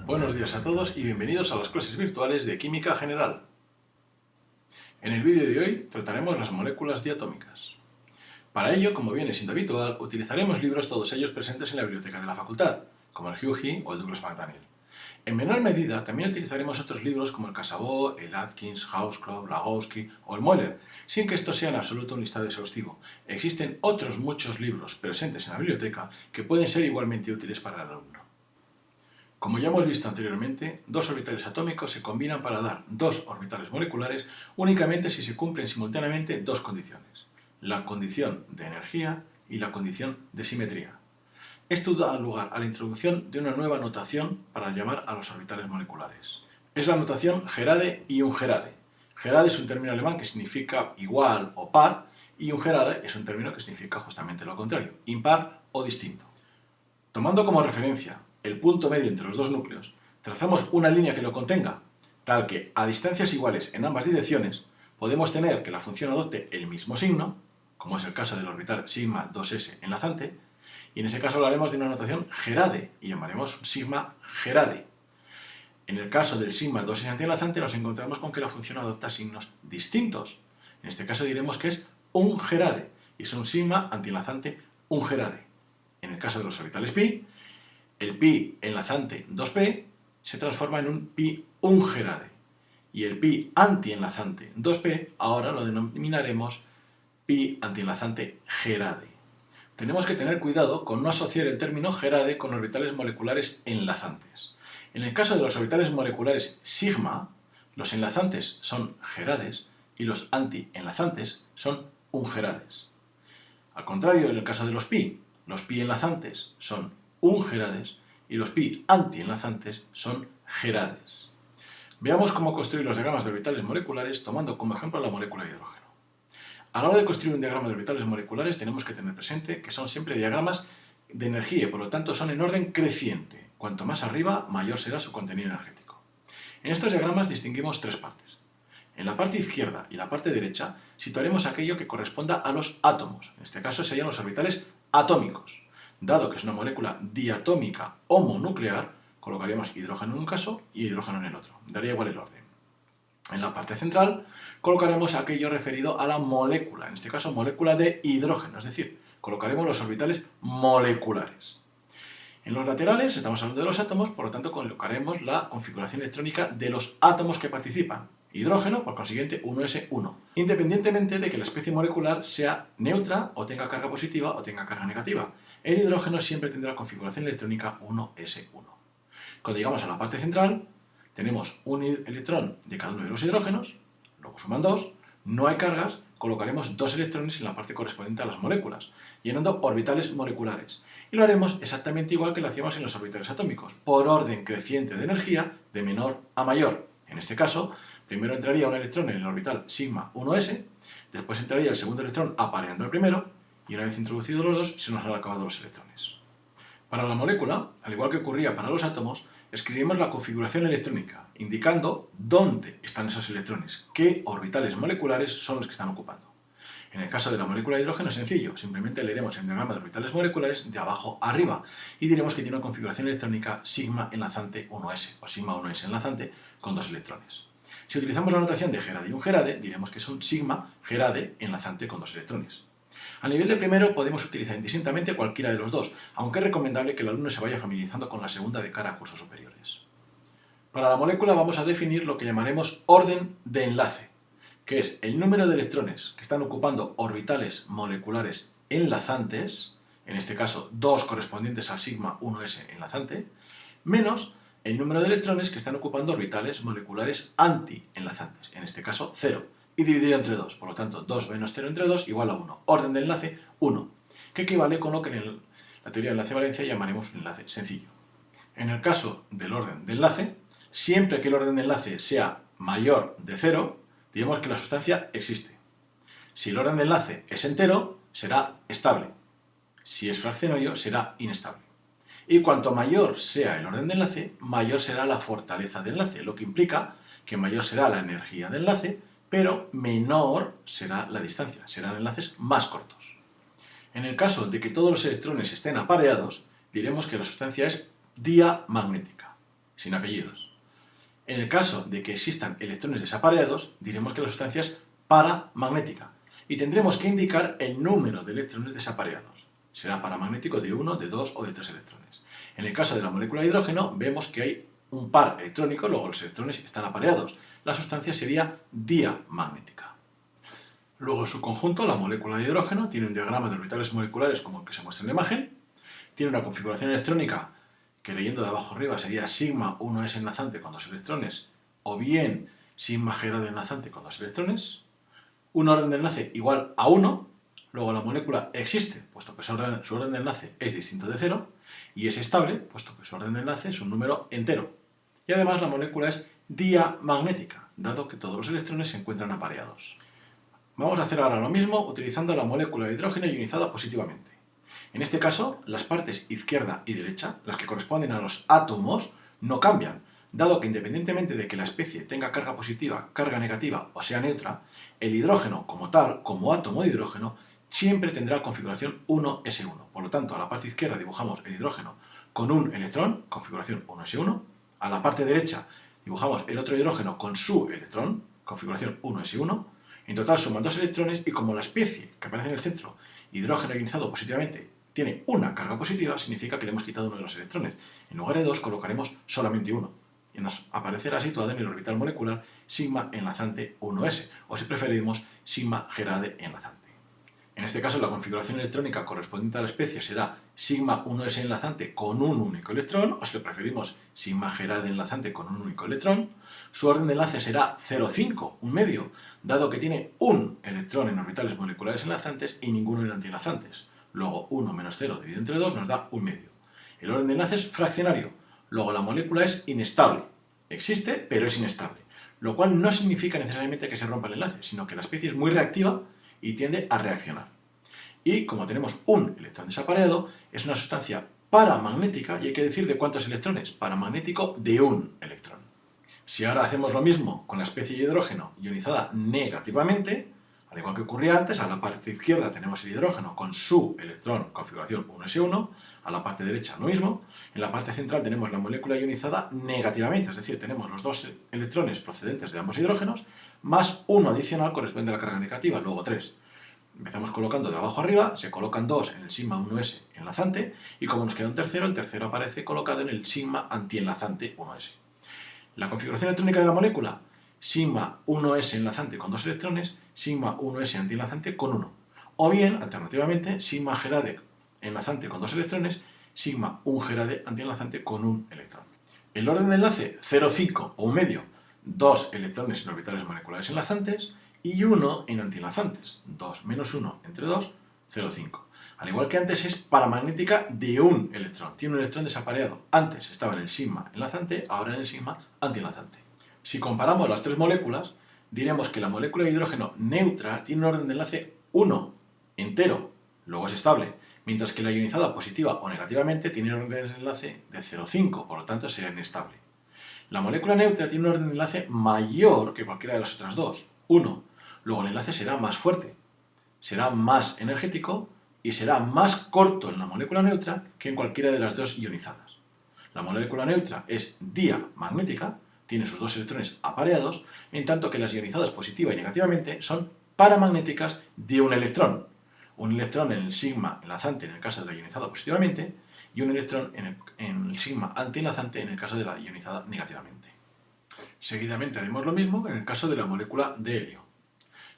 Buenos días a todos y bienvenidos a las clases virtuales de Química General. En el vídeo de hoy trataremos las moléculas diatómicas. Para ello, como viene siendo habitual, utilizaremos libros todos ellos presentes en la biblioteca de la facultad, como el Hughie o el Douglas McDaniel. En menor medida, también utilizaremos otros libros como el Casabó, el Atkins, Hausclub, Lagowski o el Moeller, sin que esto sea en absoluto un listado exhaustivo. Existen otros muchos libros presentes en la biblioteca que pueden ser igualmente útiles para el alumno. Como ya hemos visto anteriormente, dos orbitales atómicos se combinan para dar dos orbitales moleculares únicamente si se cumplen simultáneamente dos condiciones: la condición de energía y la condición de simetría. Esto da lugar a la introducción de una nueva notación para llamar a los orbitales moleculares. Es la notación Gerade y Ungerade. Gerade es un término alemán que significa igual o par, y Ungerade es un término que significa justamente lo contrario, impar o distinto. Tomando como referencia el punto medio entre los dos núcleos, trazamos una línea que lo contenga, tal que a distancias iguales en ambas direcciones podemos tener que la función adopte el mismo signo, como es el caso del orbital sigma 2s enlazante, y en ese caso hablaremos de una notación Gerade y llamaremos sigma Gerade. En el caso del sigma 2s antienlazante nos encontramos con que la función adopta signos distintos. En este caso diremos que es un Gerade y es un sigma antienlazante un Gerade. En el caso de los orbitales pi, el pi enlazante 2p se transforma en un pi ungerade y el pi antienlazante 2p ahora lo denominaremos pi antienlazante gerade. Tenemos que tener cuidado con no asociar el término gerade con orbitales moleculares enlazantes. En el caso de los orbitales moleculares sigma, los enlazantes son gerades y los antienlazantes son ungerades. Al contrario, en el caso de los pi enlazantes son ungerades y los pi antienlazantes son gerades. Veamos cómo construir los diagramas de orbitales moleculares tomando como ejemplo la molécula de hidrógeno. A la hora de construir un diagrama de orbitales moleculares tenemos que tener presente que son siempre diagramas de energía y por lo tanto son en orden creciente. Cuanto más arriba, mayor será su contenido energético. En estos diagramas distinguimos tres partes. En la parte izquierda y la parte derecha situaremos aquello que corresponda a los átomos. En este caso serían los orbitales atómicos. Dado que es una molécula diatómica homonuclear, colocaríamos hidrógeno en un caso y hidrógeno en el otro. Daría igual el orden. En la parte central colocaremos aquello referido a la molécula, en este caso molécula de hidrógeno, es decir, colocaremos los orbitales moleculares. En los laterales estamos hablando de los átomos, por lo tanto colocaremos la configuración electrónica de los átomos que participan. Hidrógeno, por consiguiente, 1s1, independientemente de que la especie molecular sea neutra o tenga carga positiva o tenga carga negativa. El hidrógeno siempre tendrá la configuración electrónica 1s1. Cuando llegamos a la parte central, tenemos un electrón de cada uno de los hidrógenos, luego suman 2, no hay cargas, colocaremos 2 electrones en la parte correspondiente a las moléculas, llenando orbitales moleculares. Y lo haremos exactamente igual que lo hacíamos en los orbitales atómicos, por orden creciente de energía, de menor a mayor. En este caso, primero entraría un electrón en el orbital sigma 1s, después entraría el segundo electrón apareando el primero, y una vez introducidos los dos, se nos han acabado los electrones. Para la molécula, al igual que ocurría para los átomos, escribimos la configuración electrónica, indicando dónde están esos electrones, qué orbitales moleculares son los que están ocupando. En el caso de la molécula de hidrógeno es sencillo, simplemente leeremos el diagrama de orbitales moleculares de abajo a arriba y diremos que tiene una configuración electrónica sigma enlazante 1s o sigma 1s enlazante con 2 electrones. Si utilizamos la notación de gerade y ungerade, diremos que es un sigma gerade enlazante con 2 electrones. A nivel de primero podemos utilizar indistintamente cualquiera de los dos, aunque es recomendable que el alumno se vaya familiarizando con la segunda de cara a cursos superiores. Para la molécula vamos a definir lo que llamaremos orden de enlace, que es el número de electrones que están ocupando orbitales moleculares enlazantes, en este caso 2 correspondientes al sigma 1s enlazante, menos el número de electrones que están ocupando orbitales moleculares anti-enlazantes, en este caso 0, y dividido entre 2, por lo tanto 2 menos 0 entre 2 igual a 1, orden de enlace 1, que equivale con lo que en la teoría de enlace-valencia llamaremos un enlace sencillo. En el caso del orden de enlace, siempre que el orden de enlace sea mayor de 0, diremos que la sustancia existe. Si el orden de enlace es entero, será estable. Si es fraccionario, será inestable. Y cuanto mayor sea el orden de enlace, mayor será la fortaleza de enlace, lo que implica que mayor será la energía de enlace, pero menor será la distancia, serán enlaces más cortos. En el caso de que todos los electrones estén apareados, diremos que la sustancia es diamagnética. sin apellidos. En el caso de que existan electrones desapareados, diremos que la sustancia es paramagnética y tendremos que indicar el número de electrones desapareados. Será paramagnético de 1, de 2 o de 3 electrones. En el caso de la molécula de hidrógeno, vemos que hay un par electrónico, luego los electrones están apareados. La sustancia sería diamagnética. Luego, en su conjunto, la molécula de hidrógeno tiene un diagrama de orbitales moleculares como el que se muestra en la imagen. Tiene una configuración electrónica que, leyendo de abajo arriba, sería sigma 1s enlazante con 2 electrones, o bien sigma G enlazante con 2 electrones. Un orden de enlace igual a 1. Luego la molécula existe, puesto que su orden de enlace es distinto de 0, y es estable, puesto que su orden de enlace es un número entero. Y además la molécula es diamagnética, dado que todos los electrones se encuentran apareados. Vamos a hacer ahora lo mismo utilizando la molécula de hidrógeno ionizada positivamente. En este caso, las partes izquierda y derecha, las que corresponden a los átomos, no cambian, dado que independientemente de que la especie tenga carga positiva, carga negativa o sea neutra, el hidrógeno como tal, como átomo de hidrógeno, siempre tendrá configuración 1s1. Por lo tanto, a la parte izquierda dibujamos el hidrógeno con un electrón, configuración 1s1. A la parte derecha dibujamos el otro hidrógeno con su electrón, configuración 1s1. En total suman 2 electrones y como la especie que aparece en el centro, hidrógeno ionizado positivamente, tiene una carga positiva, significa que le hemos quitado uno de los electrones. En lugar de 2 colocaremos solamente 1. Y nos aparecerá situado en el orbital molecular sigma enlazante 1s, o si preferimos, sigma G enlazante. En este caso, la configuración electrónica correspondiente a la especie será sigma 1s enlazante con un único electrón, o si lo preferimos, sigma G enlazante con un único electrón. Su orden de enlace será 0,5, un medio, dado que tiene un electrón en orbitales moleculares enlazantes y ninguno en antienlazantes. Luego, 1 menos 0 dividido entre 2 nos da un medio. El orden de enlace es fraccionario. Luego, la molécula es inestable. Existe, pero es inestable. Lo cual no significa necesariamente que se rompa el enlace, sino que la especie es muy reactiva y tiende a reaccionar. Y como tenemos un electrón desapareado, es una sustancia paramagnética, y hay que decir de cuántos electrones. Paramagnético de un electrón. Si ahora hacemos lo mismo con la especie de hidrógeno ionizada negativamente, al igual que ocurría antes, a la parte izquierda tenemos el hidrógeno con su electrón, configuración 1s1, a la parte derecha lo mismo, en la parte central tenemos la molécula ionizada negativamente, es decir, tenemos los 2 electrones procedentes de ambos hidrógenos, más uno adicional corresponde a la carga negativa, luego 3. Empezamos colocando de abajo arriba, se colocan 2 en el sigma 1s enlazante, y como nos queda un tercero, el tercero aparece colocado en el sigma antienlazante 1s. La configuración electrónica de la molécula, sigma 1s enlazante con 2 electrones, sigma 1s antienlazante con 1. O bien, alternativamente, sigma G enlazante con 2 electrones, sigma 1 G antienlazante con 1 electrón. El orden de enlace 0,5 o un medio, 2 electrones en orbitales moleculares enlazantes y 1 en antienlazantes, 2 menos 1 entre 2, 0,5. Al igual que antes, es paramagnética de un electrón. Tiene un electrón desapareado. Antes estaba en el sigma enlazante, ahora en el sigma antienlazante. Si comparamos las tres moléculas, diremos que la molécula de hidrógeno neutra tiene un orden de enlace 1, entero, luego es estable, mientras que la ionizada positiva o negativamente tiene un orden de enlace de 0,5, por lo tanto será inestable. La molécula neutra tiene un orden de enlace mayor que cualquiera de las otras dos, 1. Luego el enlace será más fuerte, será más energético y será más corto en la molécula neutra que en cualquiera de las dos ionizadas. La molécula neutra es diamagnética, tiene sus 2 electrones apareados, en tanto que las ionizadas positiva y negativamente son paramagnéticas de un electrón. Un electrón en el sigma enlazante en el caso de la ionizada positivamente y un electrón en el sigma antienlazante en el caso de la ionizada negativamente. Seguidamente haremos lo mismo en el caso de la molécula de helio.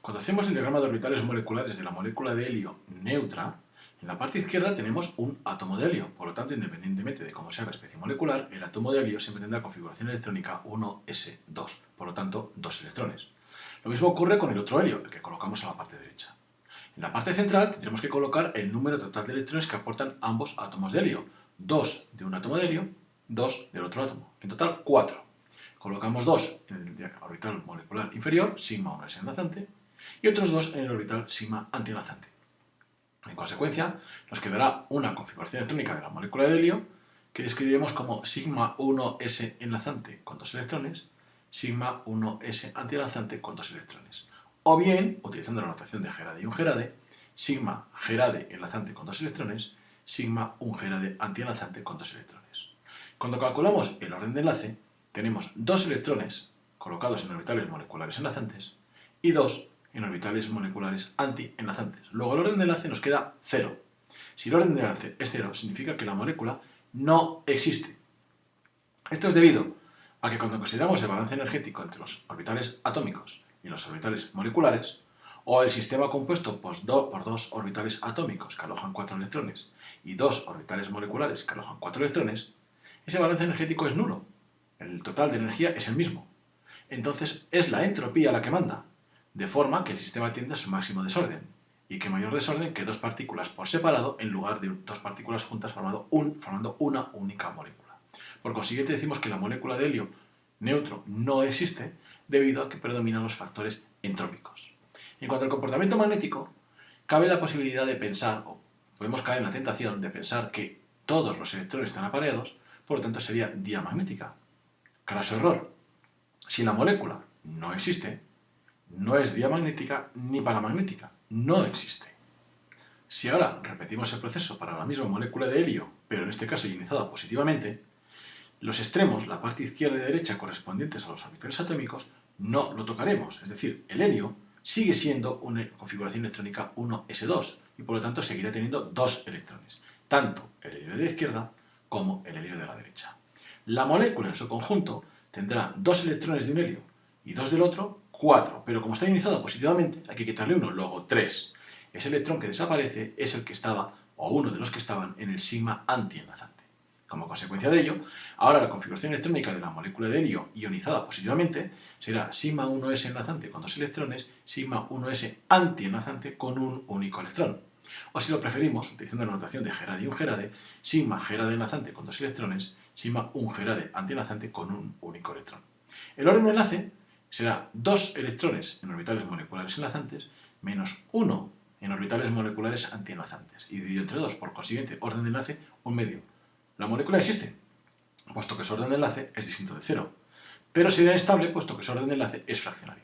Cuando hacemos el diagrama de orbitales moleculares de la molécula de helio neutra, en la parte izquierda tenemos un átomo de helio. Por lo tanto, independientemente de cómo sea la especie molecular, el átomo de helio siempre tendrá configuración electrónica 1s2, por lo tanto, 2 electrones. Lo mismo ocurre con el otro helio, el que colocamos en la parte derecha. En la parte central tendremos que colocar el número total de electrones que aportan ambos átomos de helio. 2 de un átomo de helio, 2 del otro átomo. En total, 4. Colocamos 2 en el orbital molecular inferior, sigma 1s enlazante, y otros 2 en el orbital sigma antienlazante. En consecuencia, nos quedará una configuración electrónica de la molécula de helio que describiremos como sigma 1s enlazante con 2 electrones, sigma 1s antienlazante con 2 electrones. O bien, utilizando la notación de G y un G, sigma G enlazante con 2 electrones, sigma 1 G antienlazante con 2 electrones. Cuando calculamos el orden de enlace, tenemos 2 electrones colocados en orbitales moleculares enlazantes y 2 en orbitales moleculares antienlazantes. Luego el orden de enlace nos queda 0. Si el orden de enlace es 0, significa que la molécula no existe. Esto es debido a que cuando consideramos el balance energético entre los orbitales atómicos y los orbitales moleculares, o el sistema compuesto por 2 orbitales atómicos que alojan 4 electrones y 2 orbitales moleculares que alojan 4 electrones, ese balance energético es nulo. El total de energía es el mismo. Entonces es la entropía la que manda, de forma que el sistema tiende a su máximo desorden, y que mayor desorden que 2 partículas por separado en lugar de 2 partículas juntas formando una única molécula. Por consiguiente decimos que la molécula de helio neutro no existe debido a que predominan los factores entrópicos. En cuanto al comportamiento magnético, cabe la posibilidad de pensar, o podemos caer en la tentación de pensar que todos los electrones están apareados, por lo tanto sería diamagnética. Craso error. Si la molécula no existe, no es diamagnética ni paramagnética, no existe. Si ahora repetimos el proceso para la misma molécula de helio, pero en este caso ionizada positivamente, los extremos, la parte izquierda y derecha correspondientes a los orbitales atómicos, no lo tocaremos, es decir, el helio sigue siendo una configuración electrónica 1s2 y por lo tanto seguirá teniendo 2 electrones, tanto el helio de la izquierda como el helio de la derecha. La molécula en su conjunto tendrá 2 electrones de un helio y 2 del otro, 4, pero como está ionizada positivamente hay que quitarle uno, luego 3. Ese electrón que desaparece es el que estaba, o uno de los que estaban, en el sigma antienlazante. Como consecuencia de ello, ahora la configuración electrónica de la molécula de helio ionizada positivamente será sigma 1s enlazante con 2 electrones, sigma 1s antienlazante con un único electrón. O si lo preferimos, utilizando la notación de Gerade y un Gerade, sigma Gerade enlazante con 2 electrones, sigma un Gerade antienlazante con un único electrón. El orden de enlace será 2 electrones en orbitales moleculares enlazantes menos 1 en orbitales moleculares antienlazantes y dividido entre 2, por consiguiente, orden de enlace 1/2. La molécula existe, puesto que su orden de enlace es distinto de 0, pero sería inestable, puesto que su orden de enlace es fraccionario.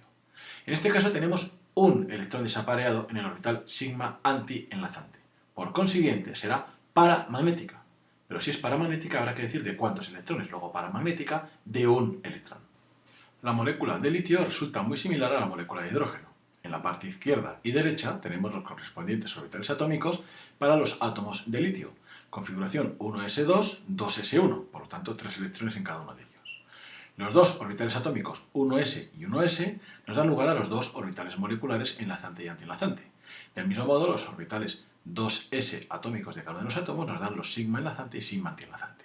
En este caso tenemos un electrón desapareado en el orbital sigma antienlazante. Por consiguiente, será paramagnética. Pero si es paramagnética, habrá que decir de cuántos electrones, luego paramagnética de un electrón. La molécula de litio resulta muy similar a la molécula de hidrógeno. En la parte izquierda y derecha tenemos los correspondientes orbitales atómicos para los átomos de litio. Configuración 1s2, 2s1, por lo tanto 3 electrones en cada uno de ellos. Los 2 orbitales atómicos 1s y 1s nos dan lugar a los 2 orbitales moleculares enlazante y antienlazante. Del mismo modo, los orbitales 2s atómicos de cada uno de los átomos nos dan los sigma enlazante y sigma antienlazante.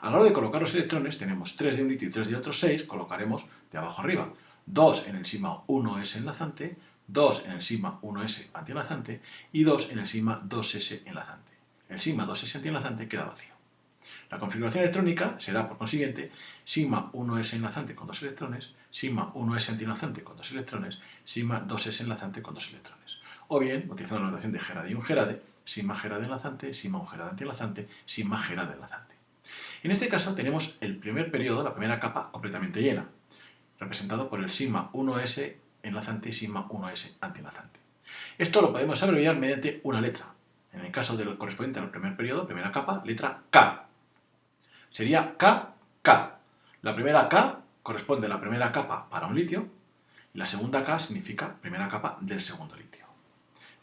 A la hora de colocar los electrones, tenemos 3 de un litio y 3 de otro 6, colocaremos de abajo arriba. 2 en el sigma 1s enlazante, 2 en el sigma 1s antienlazante y 2 en el sigma 2s enlazante. El sigma 2s antienlazante queda vacío. La configuración electrónica será, por consiguiente, sigma 1s enlazante con 2 electrones, sigma 1s antienlazante con 2 electrones, sigma 2s enlazante con 2 electrones. O bien, utilizando la notación de Gerade y un Gerade, sigma Gerade enlazante, sigma un Gerade antienlazante, sigma Gerade enlazante. En este caso tenemos el primer periodo, la primera capa, completamente llena, representado por el sigma 1s enlazante y sigma 1s antienlazante. Esto lo podemos abreviar mediante una letra. En el caso del correspondiente al primer periodo, primera capa, letra K. Sería KK. La primera K corresponde a la primera capa para un litio y la segunda K significa primera capa del segundo litio.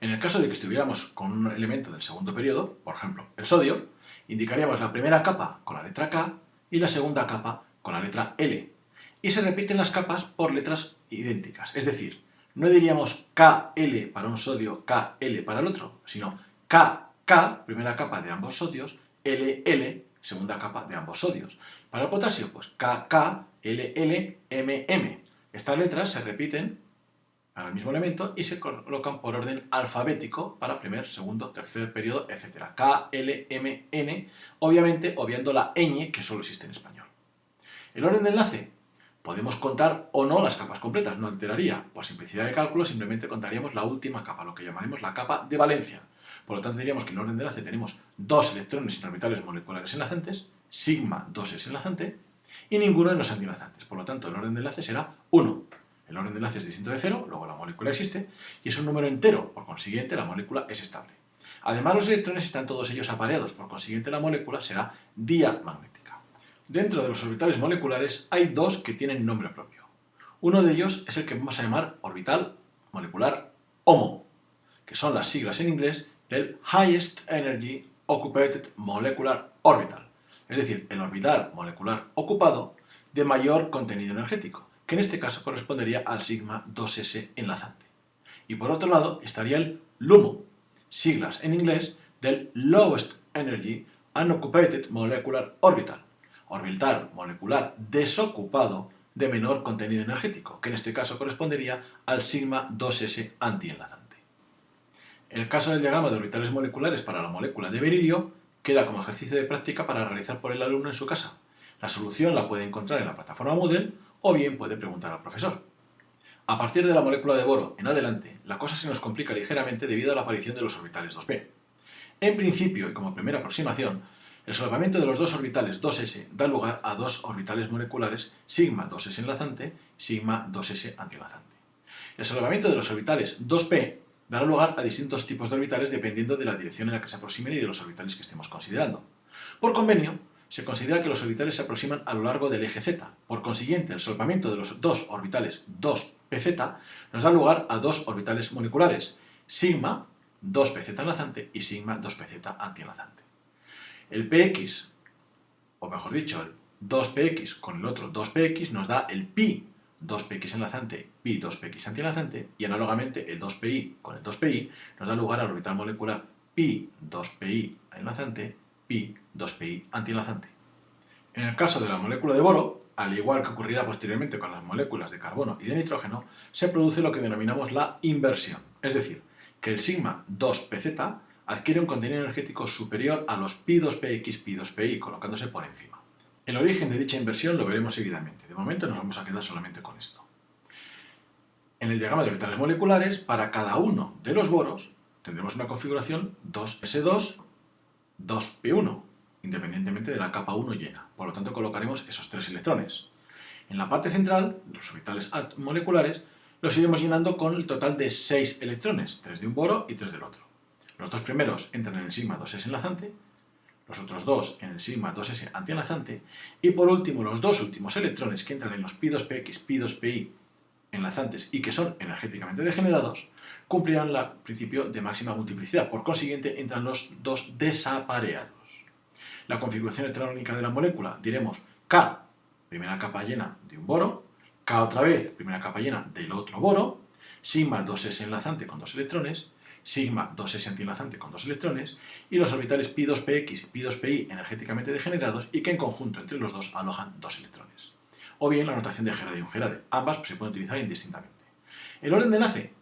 En el caso de que estuviéramos con un elemento del segundo periodo, por ejemplo, el sodio, indicaríamos la primera capa con la letra K y la segunda capa con la letra L. Y se repiten las capas por letras idénticas. Es decir, no diríamos KL para un sodio, KL para el otro, sino KK, primera capa de ambos sodios, LL, segunda capa de ambos sodios. Para el potasio, pues KK, LL, MM. Estas letras se repiten para el mismo elemento y se colocan por orden alfabético para primer, segundo, tercer periodo, etc. K, L, M, N, obviamente obviando la ñ que solo existe en español. El orden de enlace, podemos contar o no las capas completas, no alteraría. Por simplicidad de cálculo simplemente contaríamos la última capa, lo que llamaremos la capa de valencia. Por lo tanto diríamos que en el orden de enlace tenemos 2 electrones en orbitales moleculares enlazantes, sigma 2s enlazante, y ninguno en los antienlazantes. Por lo tanto el orden de enlace será 1. El orden de enlace es distinto de 0, luego la molécula existe, y es un número entero, por consiguiente la molécula es estable. Además los electrones están todos ellos apareados, por consiguiente la molécula será diamagnética. Dentro de los orbitales moleculares hay dos que tienen nombre propio. Uno de ellos es el que vamos a llamar orbital molecular HOMO, que son las siglas en inglés del Highest Energy Occupied Molecular Orbital, es decir, el orbital molecular ocupado de mayor contenido energético, que en este caso correspondería al sigma 2s enlazante. Y por otro lado estaría el LUMO, siglas en inglés del Lowest Energy Unoccupied Molecular Orbital, orbital molecular desocupado de menor contenido energético, que en este caso correspondería al sigma 2s antienlazante. El caso del diagrama de orbitales moleculares para la molécula de berilio queda como ejercicio de práctica para realizar por el alumno en su casa. La solución la puede encontrar en la plataforma Moodle o bien puede preguntar al profesor. A partir de la molécula de boro en adelante, la cosa se nos complica ligeramente debido a la aparición de los orbitales 2p. En principio, y como primera aproximación, el solapamiento de los dos orbitales 2s da lugar a dos orbitales moleculares sigma 2s enlazante, sigma 2s antienlazante. El solapamiento de los orbitales 2p dará lugar a distintos tipos de orbitales dependiendo de la dirección en la que se aproximen y de los orbitales que estemos considerando. Por convenio, se considera que los orbitales se aproximan a lo largo del eje z. Por consiguiente, el solapamiento de los dos orbitales 2pz nos da lugar a dos orbitales moleculares, sigma 2pz enlazante y sigma 2pz antienlazante. El px, o mejor dicho, el 2px con el otro 2px nos da el pi 2px enlazante, pi 2px antienlazante, y análogamente el 2pi con el 2pi nos da lugar al orbital molecular pi 2pi enlazante, pi 2pi antienlazante. En el caso de la molécula de boro, al igual que ocurrirá posteriormente con las moléculas de carbono y de nitrógeno, se produce lo que denominamos la inversión, es decir, que el sigma 2pz adquiere un contenido energético superior a los pi 2px, pi 2pi, colocándose por encima. El origen de dicha inversión lo veremos seguidamente. De momento nos vamos a quedar solamente con esto. En el diagrama de orbitales moleculares, para cada uno de los boros tendremos una configuración 2s2, 2p1, independientemente de la capa 1 llena. Por lo tanto, colocaremos esos tres electrones. En la parte central, los orbitales moleculares, los iremos llenando con el total de 6 electrones, 3 de un boro y 3 del otro. Los dos primeros entran en el sigma 2s enlazante, los otros dos en el sigma 2s antienlazante, y por último los dos últimos electrones que entran en los pi 2px, pi 2pi enlazantes y que son energéticamente degenerados, cumplirán el principio de máxima multiplicidad. Por consiguiente, entran los dos desapareados. La configuración electrónica de la molécula diremos K, primera capa llena de un boro, K otra vez, primera capa llena del otro boro, sigma 2s enlazante con 2 electrones, sigma 2s antienlazante con 2 electrones, y los orbitales pi 2px y pi 2pi energéticamente degenerados y que en conjunto entre los dos alojan 2 electrones. O bien la notación de Gerade y Ungerade, ambas se pueden utilizar indistintamente. El orden de enlace,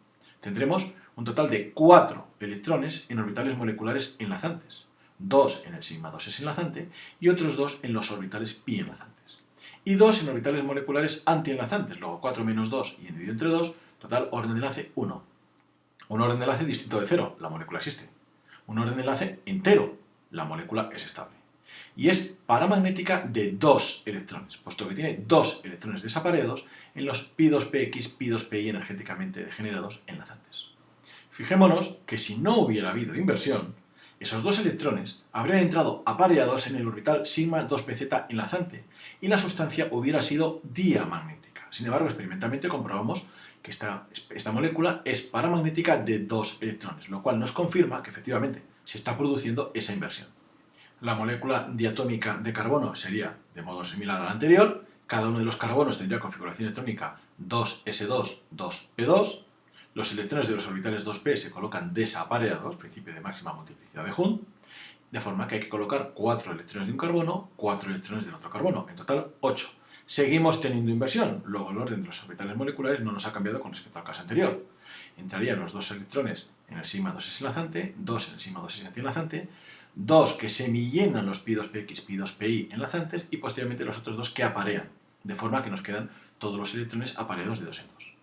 tendremos un total de 4 electrones en orbitales moleculares enlazantes, 2 en el sigma 2s enlazante y otros 2 en los orbitales pi enlazantes, y 2 en orbitales moleculares antienlazantes, luego 4 menos 2 y dividido entre 2, total orden de enlace 1. Un orden de enlace distinto de 0, la molécula existe. Un orden de enlace entero, la molécula es estable. Y es paramagnética de 2 electrones, puesto que tiene 2 electrones desapareados en los pi 2px, pi 2pi energéticamente degenerados enlazantes. Fijémonos que si no hubiera habido inversión, esos 2 electrones habrían entrado apareados en el orbital sigma 2pz enlazante y la sustancia hubiera sido diamagnética. Sin embargo, experimentalmente comprobamos que esta molécula es paramagnética de 2 electrones, lo cual nos confirma que efectivamente se está produciendo esa inversión. La molécula diatómica de carbono sería de modo similar a la anterior, cada uno de los carbonos tendría configuración electrónica 2s2, 2p2, los electrones de los orbitales 2p se colocan desapareados, principio de máxima multiplicidad de Hund, de forma que hay que colocar 4 electrones de un carbono, 4 electrones del otro carbono, en total 8. Seguimos teniendo inversión, luego el orden de los orbitales moleculares no nos ha cambiado con respecto al caso anterior. Entrarían los 2 electrones en el sigma 2s enlazante, 2 en el sigma 2s antienlazante, 2 que semillenan los pi 2px, pi 2pi enlazantes y posteriormente los otros 2 que aparean, de forma que nos quedan todos los electrones apareados de 2 en 2.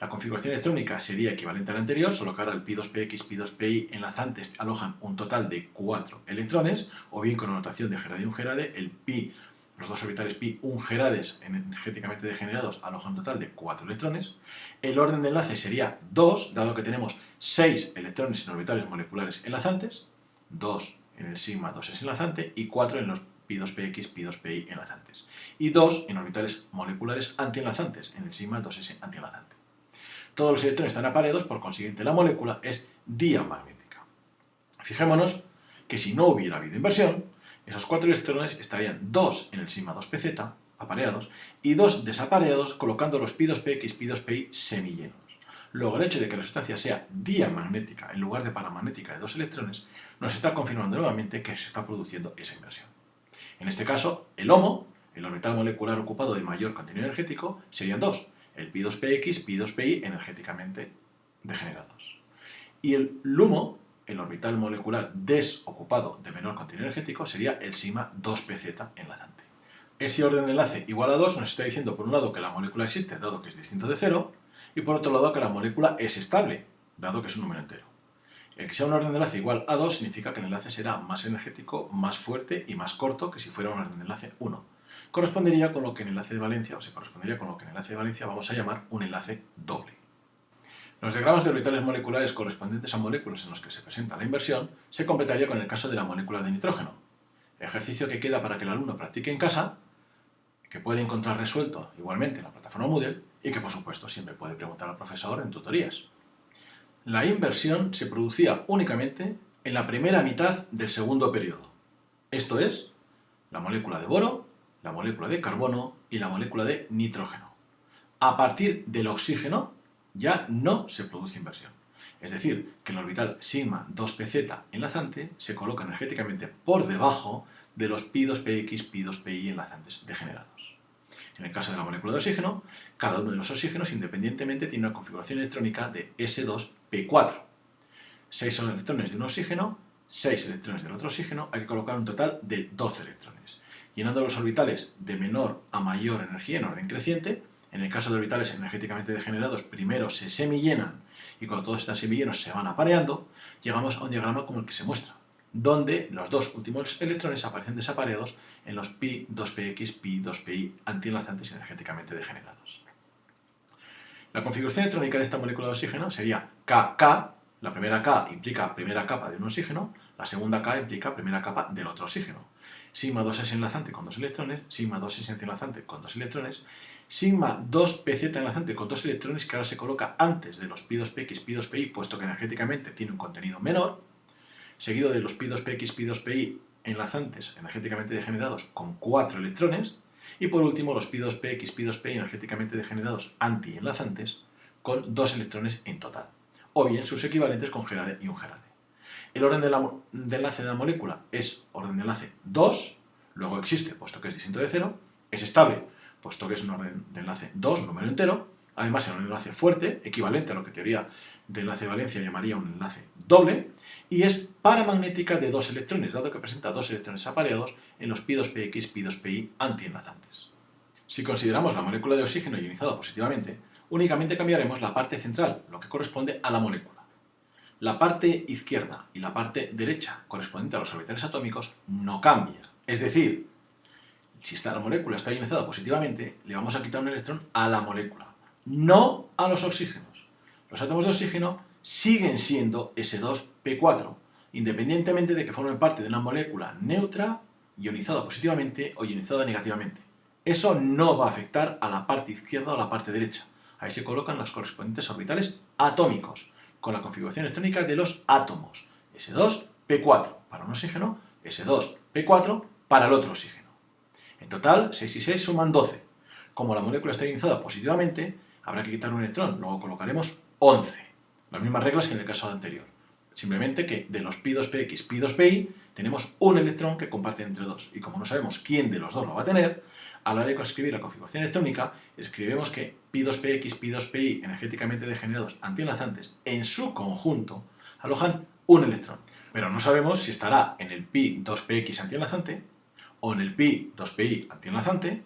La configuración electrónica sería equivalente a la anterior, solo que ahora el pi 2px, pi 2pi enlazantes alojan un total de 4 electrones, o bien con la notación de Gerade y Ungerade, los dos orbitales pi ungerades energéticamente degenerados alojan un total de 4 electrones. El orden de enlace sería 2, dado que tenemos 6 electrones en orbitales moleculares enlazantes, 2 en el sigma 2s enlazante y 4 en los pi pi2px, pi2pi enlazantes. Y 2 en orbitales moleculares antienlazantes, en el sigma 2s antienlazante. Todos los electrones están apareados, por consiguiente la molécula es diamagnética. Fijémonos que si no hubiera habido inversión, esos 4 electrones estarían 2 en el sigma 2pz, apareados, y 2 desapareados, colocando los pi2px, pi2pi semillenos. Luego, el hecho de que la sustancia sea diamagnética en lugar de paramagnética de 2 electrones, nos está confirmando nuevamente que se está produciendo esa inversión. En este caso, el HOMO, el orbital molecular ocupado de mayor contenido energético, serían 2, el pi2px, pi2pi energéticamente degenerados. Y el LUMO, el orbital molecular desocupado de menor contenido energético, sería el sigma 2pz enlazante. Ese orden de enlace igual a 2 nos está diciendo, por un lado, que la molécula existe, dado que es distinto de 0, y por otro lado que la molécula es estable, dado que es un número entero. El que sea un orden de enlace igual a 2 significa que el enlace será más energético, más fuerte y más corto que si fuera un orden de enlace 1. Correspondería con lo que en enlace de valencia, o se correspondería con lo que en enlace de valencia vamos a llamar un enlace doble. Los diagramas de orbitales moleculares correspondientes a moléculas en los que se presenta la inversión se completaría con el caso de la molécula de nitrógeno. Ejercicio que queda para que el alumno practique en casa, que puede encontrar resuelto igualmente en la plataforma Moodle y que, por supuesto, siempre puede preguntar al profesor en tutorías. La inversión se producía únicamente en la primera mitad del segundo periodo. Esto es, la molécula de boro, la molécula de carbono y la molécula de nitrógeno. A partir del oxígeno ya no se produce inversión. Es decir, que el orbital sigma 2pz enlazante se coloca energéticamente por debajo de los pi2px, pi2pi enlazantes degenerados. En el caso de la molécula de oxígeno, cada uno de los oxígenos independientemente tiene una configuración electrónica de S2p4. 6 son electrones de un oxígeno, 6 electrones del otro oxígeno, hay que colocar un total de 12 electrones. Llenando los orbitales de menor a mayor energía en orden creciente, en el caso de orbitales energéticamente degenerados, primero se semillenan y cuando todos están semillenos se van apareando, llegamos a un diagrama como el que se muestra, donde los dos últimos electrones aparecen desapareados en los pi2px, pi2pi antienlazantes energéticamente degenerados. La configuración electrónica de esta molécula de oxígeno sería KK. La primera K implica primera capa de un oxígeno, la segunda K implica primera capa del otro oxígeno. Sigma 2s enlazante con 2 electrones, sigma 2s antienlazante con 2 electrones, sigma 2pz enlazante con 2 electrones que ahora se coloca antes de los pi2px, pi2pi, puesto que energéticamente tiene un contenido menor, seguido de los pi2px, pi2pi enlazantes energéticamente degenerados con 4 electrones, y por último los pi2px, pi2pi energéticamente degenerados antienlazantes con 2 electrones en total, o bien sus equivalentes con Gerade y un Gerade. El orden de enlace de la molécula es orden de enlace 2, luego existe, puesto que es distinto de 0, es estable, puesto que es un orden de enlace 2, número entero, además es un enlace fuerte, equivalente a lo que teoría de enlace de valencia llamaría un enlace doble, y es paramagnética de 2 electrones, dado que presenta 2 electrones apareados en los pi2px, pi2pi antienlazantes. Si consideramos la molécula de oxígeno ionizada positivamente, únicamente cambiaremos la parte central, lo que corresponde a la molécula. La parte izquierda y la parte derecha, correspondiente a los orbitales atómicos, no cambia. Es decir, si la molécula está ionizada positivamente, le vamos a quitar un electrón a la molécula, no a los oxígenos. Los átomos de oxígeno siguen siendo S2p4, independientemente de que formen parte de una molécula neutra, ionizada positivamente o ionizada negativamente. Eso no va a afectar a la parte izquierda o a la parte derecha. Ahí se colocan los correspondientes orbitales atómicos, con la configuración electrónica de los átomos. S2p4 para un oxígeno, S2p4 para el otro oxígeno. En total, 6 y 6 suman 12. Como la molécula está ionizada positivamente, habrá que quitar un electrón, luego colocaremos 11. Las mismas reglas que en el caso anterior. Simplemente que de los pi2px, pi2pi, tenemos un electrón que comparten entre dos. Y como no sabemos quién de los dos lo va a tener, a la hora de escribir la configuración electrónica, escribimos que pi2px, pi2pi energéticamente degenerados antienlazantes en su conjunto alojan un electrón. Pero no sabemos si estará en el pi2px antienlazante, o en el pi2pi antienlazante,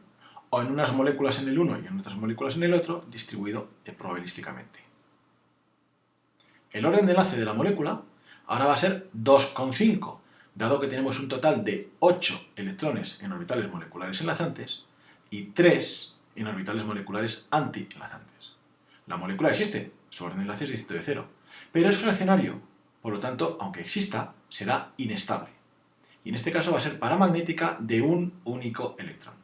o en unas moléculas en el uno y en otras moléculas en el otro, distribuido probabilísticamente. El orden de enlace de la molécula ahora va a ser 2,5, dado que tenemos un total de 8 electrones en orbitales moleculares enlazantes y 3 en orbitales moleculares antienlazantes. La molécula existe, su orden de enlace es distinto de 0, pero es fraccionario, por lo tanto, aunque exista, será inestable. y en este caso va a ser paramagnética de un único electrón.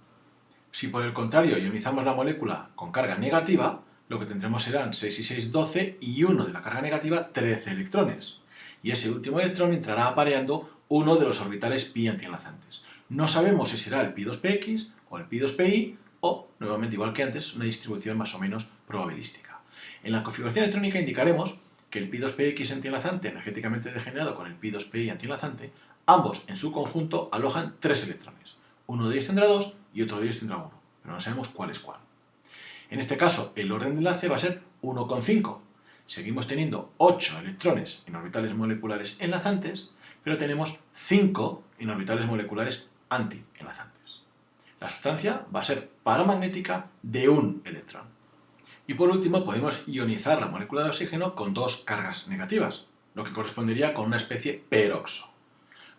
Si por el contrario ionizamos la molécula con carga negativa, lo que tendremos serán 6 y 6, 12 y 1 de la carga negativa, 13 electrones. Y ese último electrón entrará apareando uno de los orbitales pi antienlazantes. No sabemos si será el pi2px o el pi2pi o, nuevamente igual que antes, una distribución más o menos probabilística. En la configuración electrónica indicaremos que el pi2px antienlazante energéticamente degenerado con el pi2pi antienlazante, ambos en su conjunto alojan 3 electrones. Uno de ellos tendrá 2 y otro de ellos tendrá 1, pero no sabemos cuál es cuál. En este caso, el orden de enlace va a ser 1,5. Seguimos teniendo 8 electrones en orbitales moleculares enlazantes, pero tenemos 5 en orbitales moleculares antienlazantes. La sustancia va a ser paramagnética de un electrón. Y por último, podemos ionizar la molécula de oxígeno con 2 cargas negativas, lo que correspondería con una especie peroxo.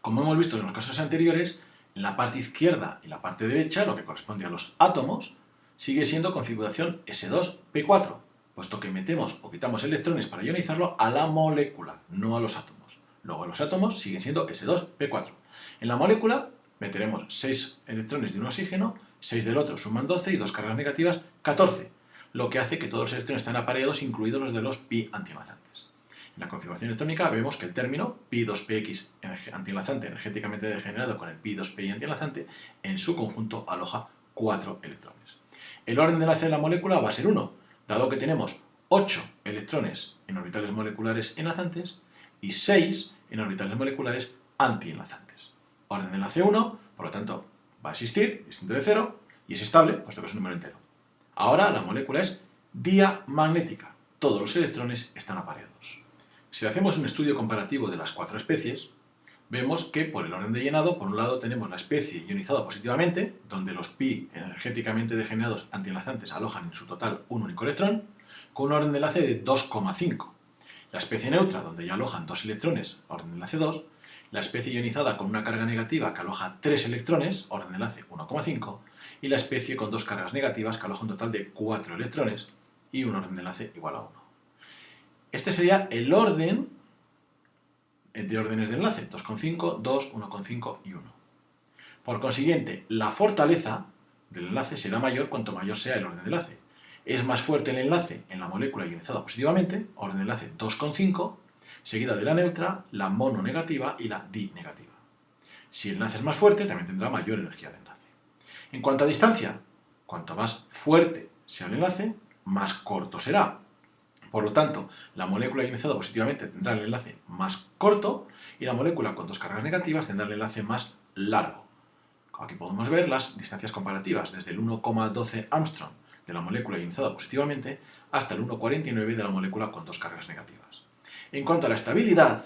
Como hemos visto en los casos anteriores, en la parte izquierda y la parte derecha, lo que corresponde a los átomos, sigue siendo configuración S2P4, puesto que metemos o quitamos electrones para ionizarlo a la molécula, no a los átomos. Luego los átomos siguen siendo S2P4. En la molécula meteremos 6 electrones de un oxígeno, 6 del otro suman 12 y 2 cargas negativas, 14, lo que hace que todos los electrones estén apareados, incluidos los de los pi antienlazantes. En la configuración electrónica vemos que el término pi2px antienlazante energéticamente degenerado con el pi2pi antienlazante en su conjunto aloja 4 electrones. El orden de enlace de la molécula va a ser 1, dado que tenemos 8 electrones en orbitales moleculares enlazantes y 6 en orbitales moleculares antienlazantes. Orden de enlace 1, por lo tanto, va a existir, distinto de 0, y es estable, puesto que es un número entero. Ahora la molécula es diamagnética, todos los electrones están apareados. Si hacemos un estudio comparativo de las 4 especies, vemos que por el orden de llenado, por un lado tenemos la especie ionizada positivamente, donde los pi energéticamente degenerados antienlazantes alojan en su total un único electrón, con un orden de enlace de 2,5. La especie neutra, donde ya alojan 2 electrones, orden de enlace 2. La especie ionizada con una carga negativa que aloja 3 electrones, orden de enlace 1,5. Y la especie con 2 cargas negativas que aloja un total de 4 electrones y un orden de enlace igual a 1. Este sería el orden de órdenes de enlace, 2,5, 2, 1,5 y 1. Por consiguiente, la fortaleza del enlace será mayor cuanto mayor sea el orden de enlace. Es más fuerte el enlace en la molécula ionizada positivamente, orden de enlace 2,5, seguida de la neutra, la mononegativa y la dinegativa. Si el enlace es más fuerte, también tendrá mayor energía de enlace. En cuanto a distancia, cuanto más fuerte sea el enlace, más corto será. Por lo tanto, la molécula ionizada positivamente tendrá el enlace más corto y la molécula con 2 cargas negativas tendrá el enlace más largo. Aquí podemos ver las distancias comparativas, desde el 1,12 Armstrong de la molécula ionizada positivamente hasta el 1,49 de la molécula con 2 cargas negativas. En cuanto a la estabilidad,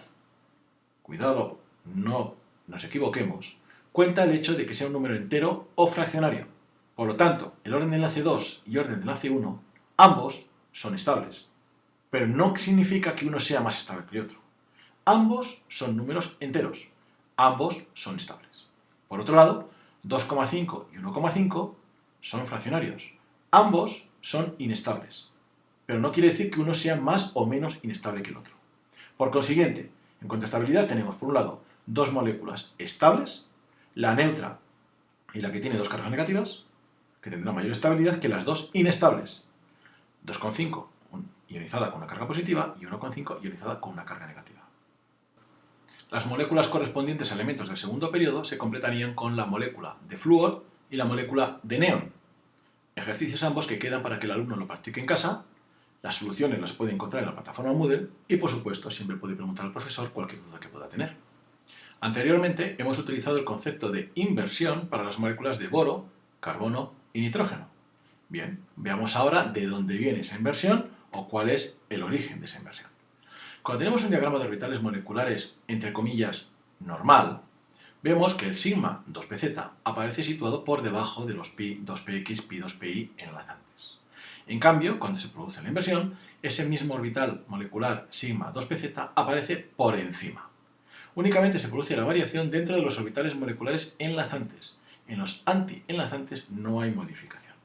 cuidado, no nos equivoquemos, cuenta el hecho de que sea un número entero o fraccionario. Por lo tanto, el orden de enlace 2 y orden de enlace 1, ambos son estables. Pero no significa que uno sea más estable que el otro. Ambos son números enteros. Ambos son estables. Por otro lado, 2,5 y 1,5 son fraccionarios. Ambos son inestables. Pero no quiere decir que uno sea más o menos inestable que el otro. Por consiguiente, en cuanto a estabilidad tenemos, por un lado, 2 moléculas estables, la neutra y la que tiene 2 cargas negativas, que tendrán mayor estabilidad que las 2 inestables. 2,5 ionizada con una carga positiva y 1,5 ionizada con una carga negativa. Las moléculas correspondientes a elementos del segundo periodo se completarían con la molécula de flúor y la molécula de neón. Ejercicios ambos que quedan para que el alumno lo practique en casa. Las soluciones las puede encontrar en la plataforma Moodle y, por supuesto, siempre puede preguntar al profesor cualquier duda que pueda tener. Anteriormente hemos utilizado el concepto de inversión para las moléculas de boro, carbono y nitrógeno. Bien, veamos ahora de dónde viene esa inversión o cuál es el origen de esa inversión. Cuando tenemos un diagrama de orbitales moleculares, entre comillas, normal, vemos que el sigma 2pz aparece situado por debajo de los pi 2px, pi 2pi enlazantes. En cambio, cuando se produce la inversión, ese mismo orbital molecular sigma 2pz aparece por encima. Únicamente se produce la variación dentro de los orbitales moleculares enlazantes. En los antienlazantes no hay modificación.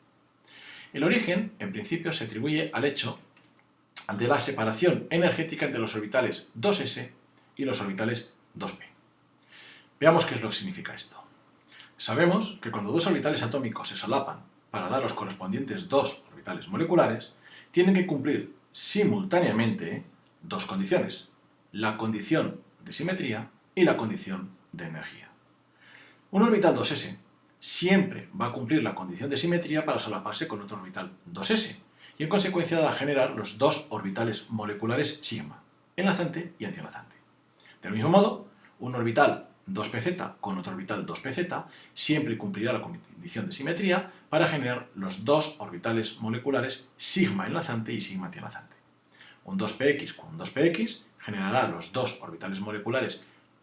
El origen, en principio, se atribuye al hecho de la separación energética entre los orbitales 2s y los orbitales 2p. Veamos qué es lo que significa esto. Sabemos que cuando dos orbitales atómicos se solapan para dar los correspondientes dos orbitales moleculares, tienen que cumplir simultáneamente dos condiciones: la condición de simetría y la condición de energía. Un orbital 2s siempre va a cumplir la condición de simetría para solaparse con otro orbital 2s, y en consecuencia va a generar los dos orbitales moleculares sigma, enlazante y antienlazante. Del mismo modo, un orbital 2pz con otro orbital 2pz siempre cumplirá la condición de simetría para generar los dos orbitales moleculares sigma enlazante y sigma antienlazante. Un 2px con un 2px generará los dos orbitales moleculares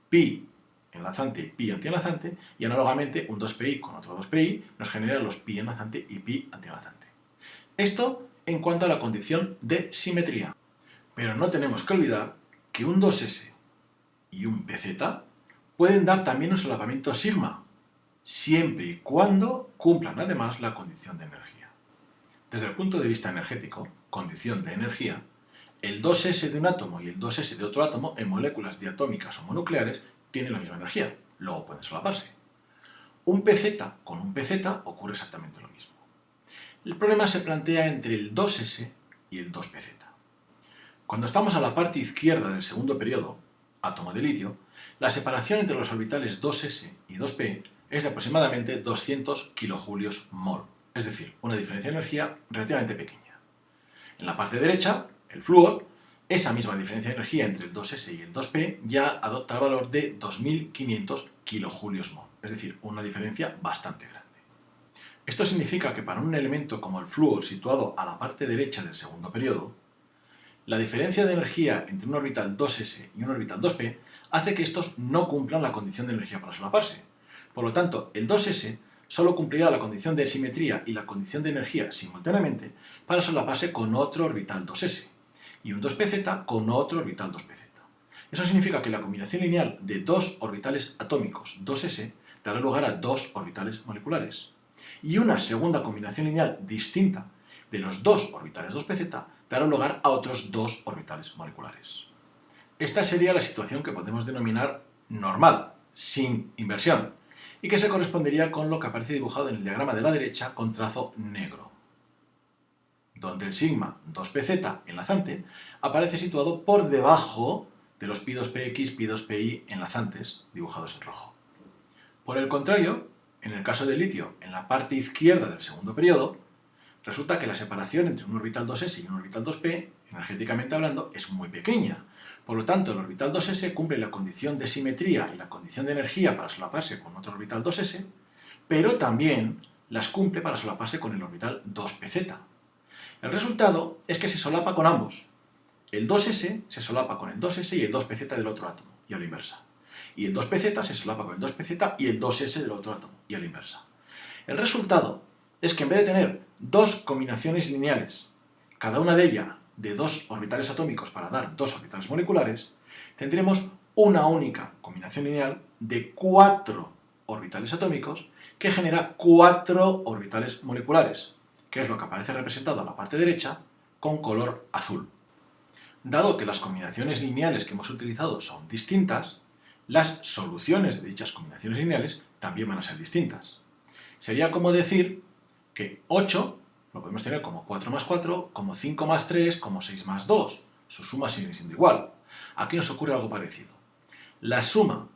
pi enlazante y pi antienlazante, y análogamente un 2pi con otro 2pi nos genera los pi enlazante y pi antienlazante. Esto en cuanto a la condición de simetría. Pero no tenemos que olvidar que un 2s y un pz pueden dar también un solapamiento sigma, siempre y cuando cumplan además la condición de energía. Desde el punto de vista energético, condición de energía, el 2s de un átomo y el 2s de otro átomo en moléculas diatómicas o monucleares tienen la misma energía, luego pueden solaparse. Un pz con un pz ocurre exactamente lo mismo. El problema se plantea entre el 2s y el 2pz. Cuando estamos a la parte izquierda del segundo periodo, átomo de litio, la separación entre los orbitales 2s y 2p es de aproximadamente 200 kJ/mol, es decir, una diferencia de energía relativamente pequeña. En la parte derecha, el flúor, esa misma diferencia de energía entre el 2s y el 2p ya adopta el valor de 2500 kJ/mol, es decir, una diferencia bastante grande. Esto significa que para un elemento como el flúor situado a la parte derecha del segundo periodo, la diferencia de energía entre un orbital 2s y un orbital 2p hace que estos no cumplan la condición de energía para solaparse. Por lo tanto, el 2s solo cumplirá la condición de simetría y la condición de energía simultáneamente para solaparse con otro orbital 2s, y un 2pz con otro orbital 2pz. Eso significa que la combinación lineal de dos orbitales atómicos 2s dará lugar a dos orbitales moleculares, y una segunda combinación lineal distinta de los dos orbitales 2pz dará lugar a otros dos orbitales moleculares. Esta sería la situación que podemos denominar normal, sin inversión, y que se correspondería con lo que aparece dibujado en el diagrama de la derecha con trazo negro, donde el sigma 2pz enlazante aparece situado por debajo de los pi2px, pi2pi enlazantes dibujados en rojo. Por el contrario, en el caso del litio, en la parte izquierda del segundo periodo, resulta que la separación entre un orbital 2s y un orbital 2p, energéticamente hablando, es muy pequeña. Por lo tanto, el orbital 2s cumple la condición de simetría y la condición de energía para solaparse con otro orbital 2s, pero también las cumple para solaparse con el orbital 2pz. El resultado es que se solapa con ambos. El 2s se solapa con el 2s y el 2pz del otro átomo, y a la inversa. Y el 2pz se solapa con el 2pz y el 2s del otro átomo, y a la inversa. El resultado es que en vez de tener dos combinaciones lineales, cada una de ellas de dos orbitales atómicos para dar dos orbitales moleculares, tendremos una única combinación lineal de 4 orbitales atómicos que genera 4 orbitales moleculares, que es lo que aparece representado a la parte derecha con color azul. Dado que las combinaciones lineales que hemos utilizado son distintas, las soluciones de dichas combinaciones lineales también van a ser distintas. Sería como decir que 8 lo podemos tener como 4 más 4, como 5 más 3, como 6 más 2. Su suma sigue siendo igual. Aquí nos ocurre algo parecido. La suma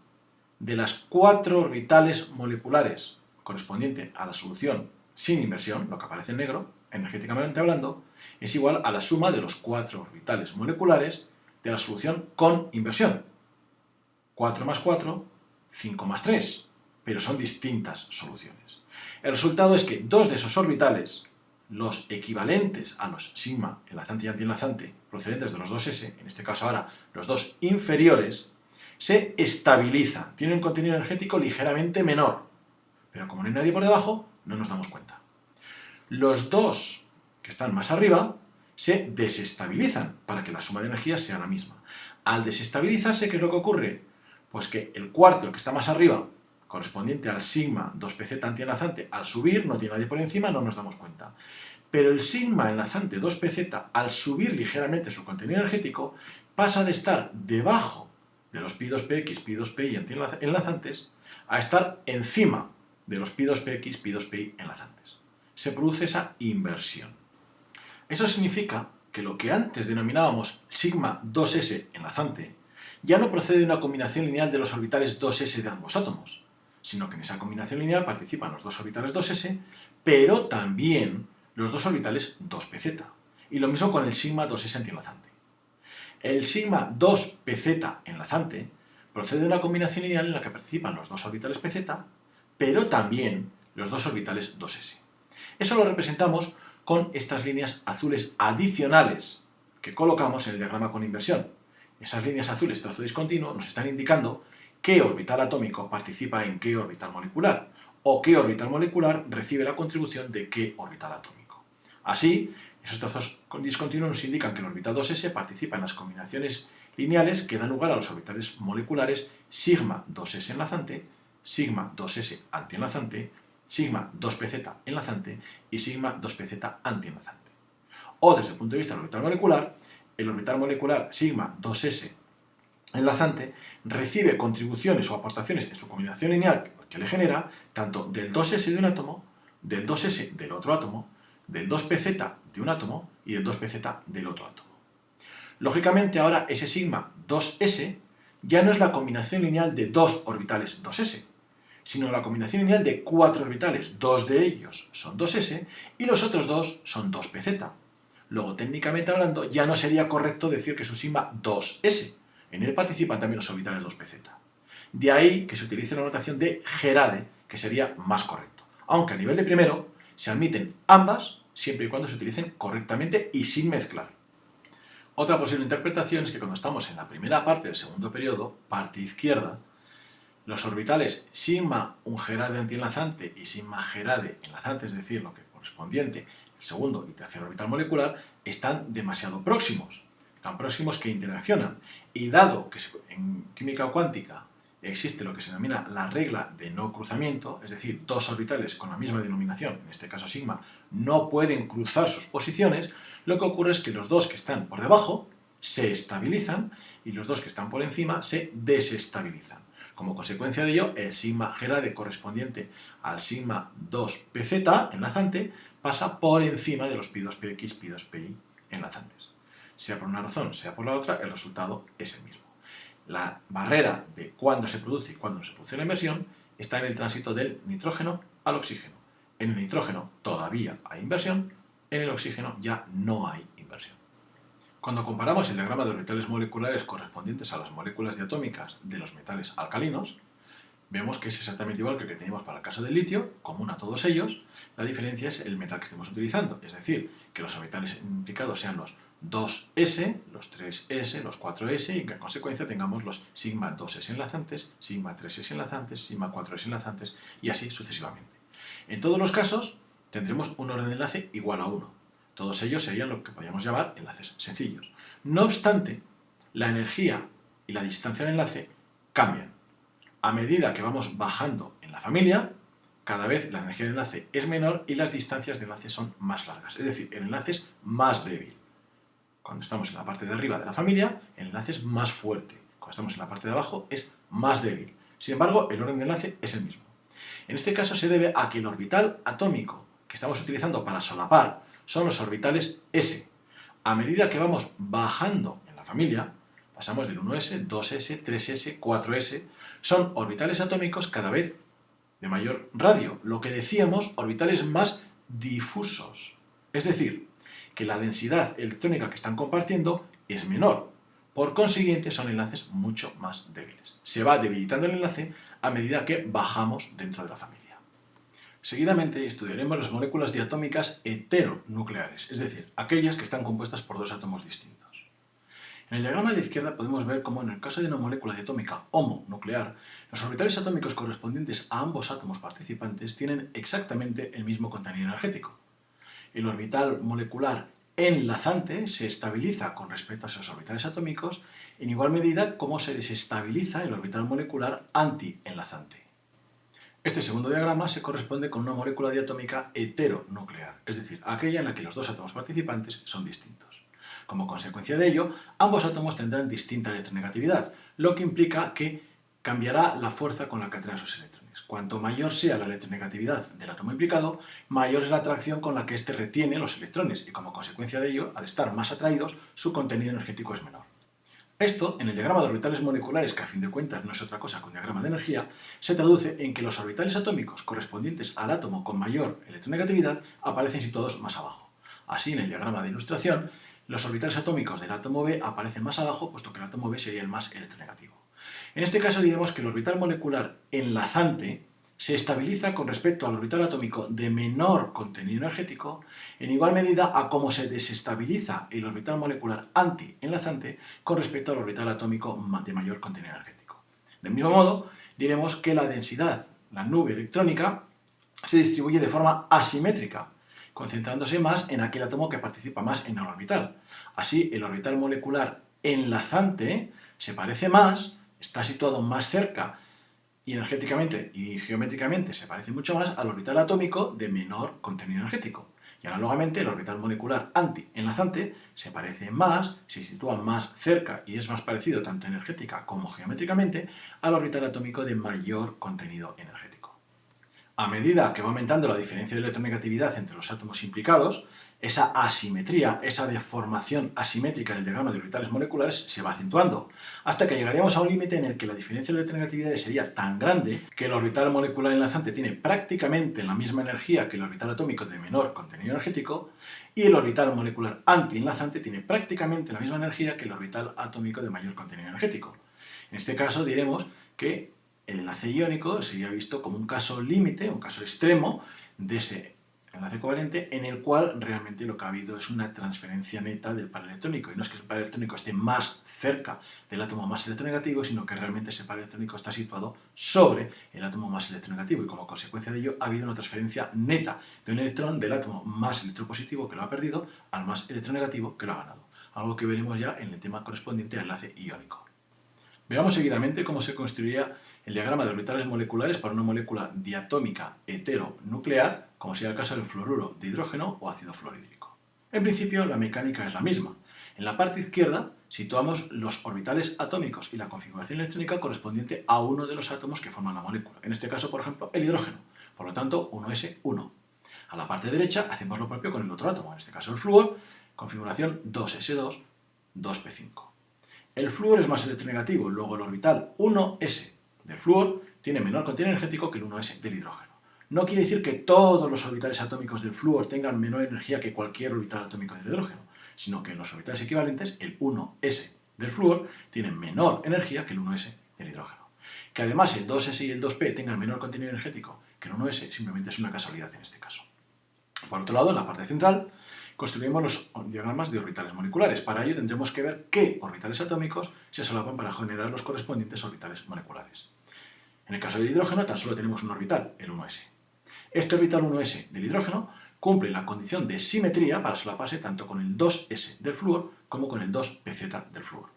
de las 4 orbitales moleculares correspondiente a la solución sin inversión, lo que aparece en negro, energéticamente hablando, es igual a la suma de los 4 orbitales moleculares de la solución con inversión. 4 más 4, 5 más 3, pero son distintas soluciones. El resultado es que dos de esos orbitales, los equivalentes a los sigma enlazante y antienlazante procedentes de los 2s, en este caso ahora los dos inferiores, se estabilizan, tienen un contenido energético ligeramente menor, pero como no hay nadie por debajo, no nos damos cuenta. Los dos que están más arriba se desestabilizan para que la suma de energía sea la misma. Al desestabilizarse, ¿qué es lo que ocurre? Pues que el cuarto, el que está más arriba, correspondiente al sigma 2pz antienlazante, al subir, no tiene nadie por encima, no nos damos cuenta. Pero el sigma enlazante 2pz, al subir ligeramente su contenido energético, pasa de estar debajo de los pi2px, pi2pi antienlazantes a estar encima de los pi2px, pi2pi enlazantes. Se produce esa inversión. Eso significa que lo que antes denominábamos sigma 2s enlazante ya no procede de una combinación lineal de los orbitales 2s de ambos átomos, sino que en esa combinación lineal participan los dos orbitales 2s, pero también los dos orbitales 2pz. Y lo mismo con el sigma 2s antienlazante. El sigma 2pz enlazante procede de una combinación lineal en la que participan los dos orbitales pz, pero también los dos orbitales 2s. Eso lo representamos con estas líneas azules adicionales que colocamos en el diagrama con inversión. Esas líneas azules trazo discontinuo nos están indicando qué orbital atómico participa en qué orbital molecular, o qué orbital molecular recibe la contribución de qué orbital atómico. Así, esos trazos discontinuos nos indican que el orbital 2s participa en las combinaciones lineales que dan lugar a los orbitales moleculares sigma 2s enlazante, sigma 2s antienlazante, sigma 2pz enlazante y sigma 2pz antienlazante. O desde el punto de vista del orbital molecular, el orbital molecular sigma 2s enlazante recibe contribuciones o aportaciones en su combinación lineal que le genera tanto del 2s de un átomo, del 2s del otro átomo, del 2pz de un átomo y del 2pz del otro átomo. Lógicamente ahora ese sigma 2s ya no es la combinación lineal de dos orbitales 2s, sino la combinación lineal de 4 orbitales, 2 de ellos son 2s y los otros 2 son 2pz. Luego, técnicamente hablando, ya no sería correcto decir que su sigma 2s. En él participan también los orbitales 2pz. De ahí que se utilice la notación de Gerade, que sería más correcto. Aunque a nivel de primero se admiten ambas, siempre y cuando se utilicen correctamente y sin mezclar. Otra posible interpretación es que cuando estamos en la primera parte del segundo periodo, parte izquierda, los orbitales sigma un Gerade antienlazante y sigma Gerade enlazante, es decir, lo que correspondiente al segundo y tercer orbital molecular, están demasiado próximos, tan próximos que interaccionan. Y dado que en química cuántica existe lo que se denomina la regla de no cruzamiento, es decir, dos orbitales con la misma denominación, en este caso sigma, no pueden cruzar sus posiciones, lo que ocurre es que los dos que están por debajo se estabilizan y los dos que están por encima se desestabilizan. Como consecuencia de ello, el sigma Gerade correspondiente al sigma 2pz enlazante pasa por encima de los pi2px, pi2pi enlazantes. Sea por una razón, sea por la otra, el resultado es el mismo. La barrera de cuándo se produce y cuándo no se produce la inversión está en el tránsito del nitrógeno al oxígeno. En el nitrógeno todavía hay inversión, en el oxígeno ya no hay inversión. Cuando comparamos el diagrama de orbitales moleculares correspondientes a las moléculas diatómicas de los metales alcalinos, vemos que es exactamente igual que el que teníamos para el caso del litio, común a todos ellos. La diferencia es el metal que estemos utilizando, es decir, que los orbitales implicados sean los 2s, los 3s, los 4s y que en consecuencia tengamos los sigma 2s enlazantes, sigma 3s enlazantes, sigma 4s enlazantes y así sucesivamente. En todos los casos tendremos un orden de enlace igual a 1. Todos ellos serían lo que podríamos llamar enlaces sencillos. No obstante, la energía y la distancia de enlace cambian. A medida que vamos bajando en la familia, cada vez la energía de enlace es menor y las distancias de enlace son más largas. Es decir, el enlace es más débil. Cuando estamos en la parte de arriba de la familia, el enlace es más fuerte. Cuando estamos en la parte de abajo, es más débil. Sin embargo, el orden de enlace es el mismo. En este caso se debe a que el orbital atómico que estamos utilizando para solapar son los orbitales s. A medida que vamos bajando en la familia, pasamos del 1s, 2s, 3s, 4s, son orbitales atómicos cada vez de mayor radio, lo que decíamos orbitales más difusos. Es decir, que la densidad electrónica que están compartiendo es menor. Por consiguiente, son enlaces mucho más débiles. Se va debilitando el enlace a medida que bajamos dentro de la familia. Seguidamente estudiaremos las moléculas diatómicas heteronucleares, es decir, aquellas que están compuestas por dos átomos distintos. En el diagrama de la izquierda podemos ver cómo en el caso de una molécula diatómica homonuclear, los orbitales atómicos correspondientes a ambos átomos participantes tienen exactamente el mismo contenido energético. El orbital molecular enlazante se estabiliza con respecto a esos orbitales atómicos en igual medida como se desestabiliza el orbital molecular antienlazante. Este segundo diagrama se corresponde con una molécula diatómica heteronuclear, es decir, aquella en la que los dos átomos participantes son distintos. Como consecuencia de ello, ambos átomos tendrán distinta electronegatividad, lo que implica que cambiará la fuerza con la que atraen sus electrones. Cuanto mayor sea la electronegatividad del átomo implicado, mayor es la atracción con la que éste retiene los electrones y como consecuencia de ello, al estar más atraídos, su contenido energético es menor. Esto, en el diagrama de orbitales moleculares, que a fin de cuentas no es otra cosa que un diagrama de energía, se traduce en que los orbitales atómicos correspondientes al átomo con mayor electronegatividad aparecen situados más abajo. Así, en el diagrama de ilustración, los orbitales atómicos del átomo B aparecen más abajo, puesto que el átomo B sería el más electronegativo. En este caso diremos que el orbital molecular enlazante se estabiliza con respecto al orbital atómico de menor contenido energético en igual medida a cómo se desestabiliza el orbital molecular antienlazante con respecto al orbital atómico de mayor contenido energético. Del mismo modo, diremos que la densidad, la nube electrónica, se distribuye de forma asimétrica, concentrándose más en aquel átomo que participa más en el orbital. Así, el orbital molecular enlazante se parece más, está situado más cerca y energéticamente y geométricamente se parece mucho más al orbital atómico de menor contenido energético. Y análogamente, el orbital molecular anti-enlazante se parece más, se sitúa más cerca y es más parecido tanto energética como geométricamente al orbital atómico de mayor contenido energético. A medida que va aumentando la diferencia de electronegatividad entre los átomos implicados, esa asimetría, esa deformación asimétrica del diagrama de orbitales moleculares se va acentuando, hasta que llegaríamos a un límite en el que la diferencia de electronegatividad sería tan grande que el orbital molecular enlazante tiene prácticamente la misma energía que el orbital atómico de menor contenido energético, y el orbital molecular antienlazante tiene prácticamente la misma energía que el orbital atómico de mayor contenido energético. En este caso diremos que el enlace iónico sería visto como un caso límite, un caso extremo de ese enlace covalente en el cual realmente lo que ha habido es una transferencia neta del par electrónico, y no es que el par electrónico esté más cerca del átomo más electronegativo, sino que realmente ese par electrónico está situado sobre el átomo más electronegativo y como consecuencia de ello ha habido una transferencia neta de un electrón del átomo más electropositivo que lo ha perdido al más electronegativo que lo ha ganado, algo que veremos ya en el tema correspondiente al enlace iónico. Veamos seguidamente cómo se construiría el diagrama de orbitales moleculares para una molécula diatómica heteronuclear, como sea el caso del fluoruro de hidrógeno o ácido fluorhídrico. En principio, la mecánica es la misma. En la parte izquierda situamos los orbitales atómicos y la configuración electrónica correspondiente a uno de los átomos que forman la molécula. En este caso, por ejemplo, el hidrógeno. Por lo tanto, 1s1. A la parte derecha hacemos lo propio con el otro átomo, en este caso el flúor, configuración 2s2, 2p5. El flúor es más electronegativo, luego el orbital 1s del flúor tiene menor contenido energético que el 1s del hidrógeno. No quiere decir que todos los orbitales atómicos del flúor tengan menor energía que cualquier orbital atómico del hidrógeno, sino que en los orbitales equivalentes el 1s del flúor tiene menor energía que el 1s del hidrógeno. Que además el 2s y el 2p tengan menor contenido energético que el 1s simplemente es una casualidad en este caso. Por otro lado, en la parte central, construimos los diagramas de orbitales moleculares. Para ello tendremos que ver qué orbitales atómicos se solapan para generar los correspondientes orbitales moleculares. En el caso del hidrógeno tan solo tenemos un orbital, el 1s. Este orbital 1s del hidrógeno cumple la condición de simetría para solaparse tanto con el 2s del flúor como con el 2pz del flúor.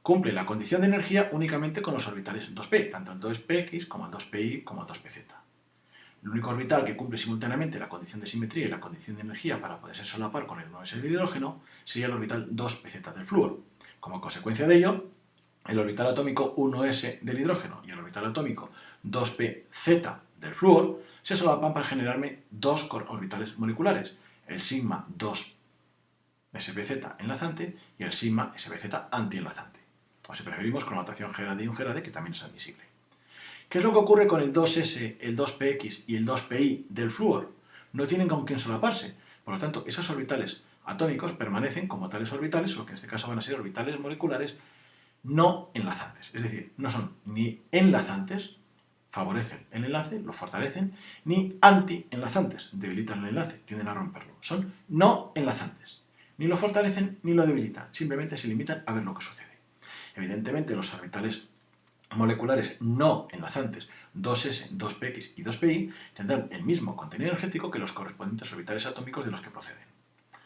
Cumple la condición de energía únicamente con los orbitales 2p, tanto el 2px como el 2pi como el 2pz. El único orbital que cumple simultáneamente la condición de simetría y la condición de energía para poderse solapar con el 1s del hidrógeno sería el orbital 2pz del flúor. Como consecuencia de ello, el orbital atómico 1s del hidrógeno y el orbital atómico 2pz del flúor se solapan para generarme dos orbitales moleculares, el sigma 2spz enlazante y el sigma spz antienlazante. O si preferimos con la notación G grade y un G grade que también es admisible. ¿Qué es lo que ocurre con el 2s, el 2px y el 2pi del flúor? No tienen con quién solaparse, por lo tanto esos orbitales atómicos permanecen como tales orbitales, o que en este caso van a ser orbitales moleculares no enlazantes, es decir, no son ni enlazantes, favorecen el enlace, lo fortalecen, ni anti-enlazantes, debilitan el enlace, tienden a romperlo. Son no enlazantes, ni lo fortalecen ni lo debilitan, simplemente se limitan a ver lo que sucede. Evidentemente los orbitales moleculares no enlazantes 2s, 2px y 2pi tendrán el mismo contenido energético que los correspondientes orbitales atómicos de los que proceden.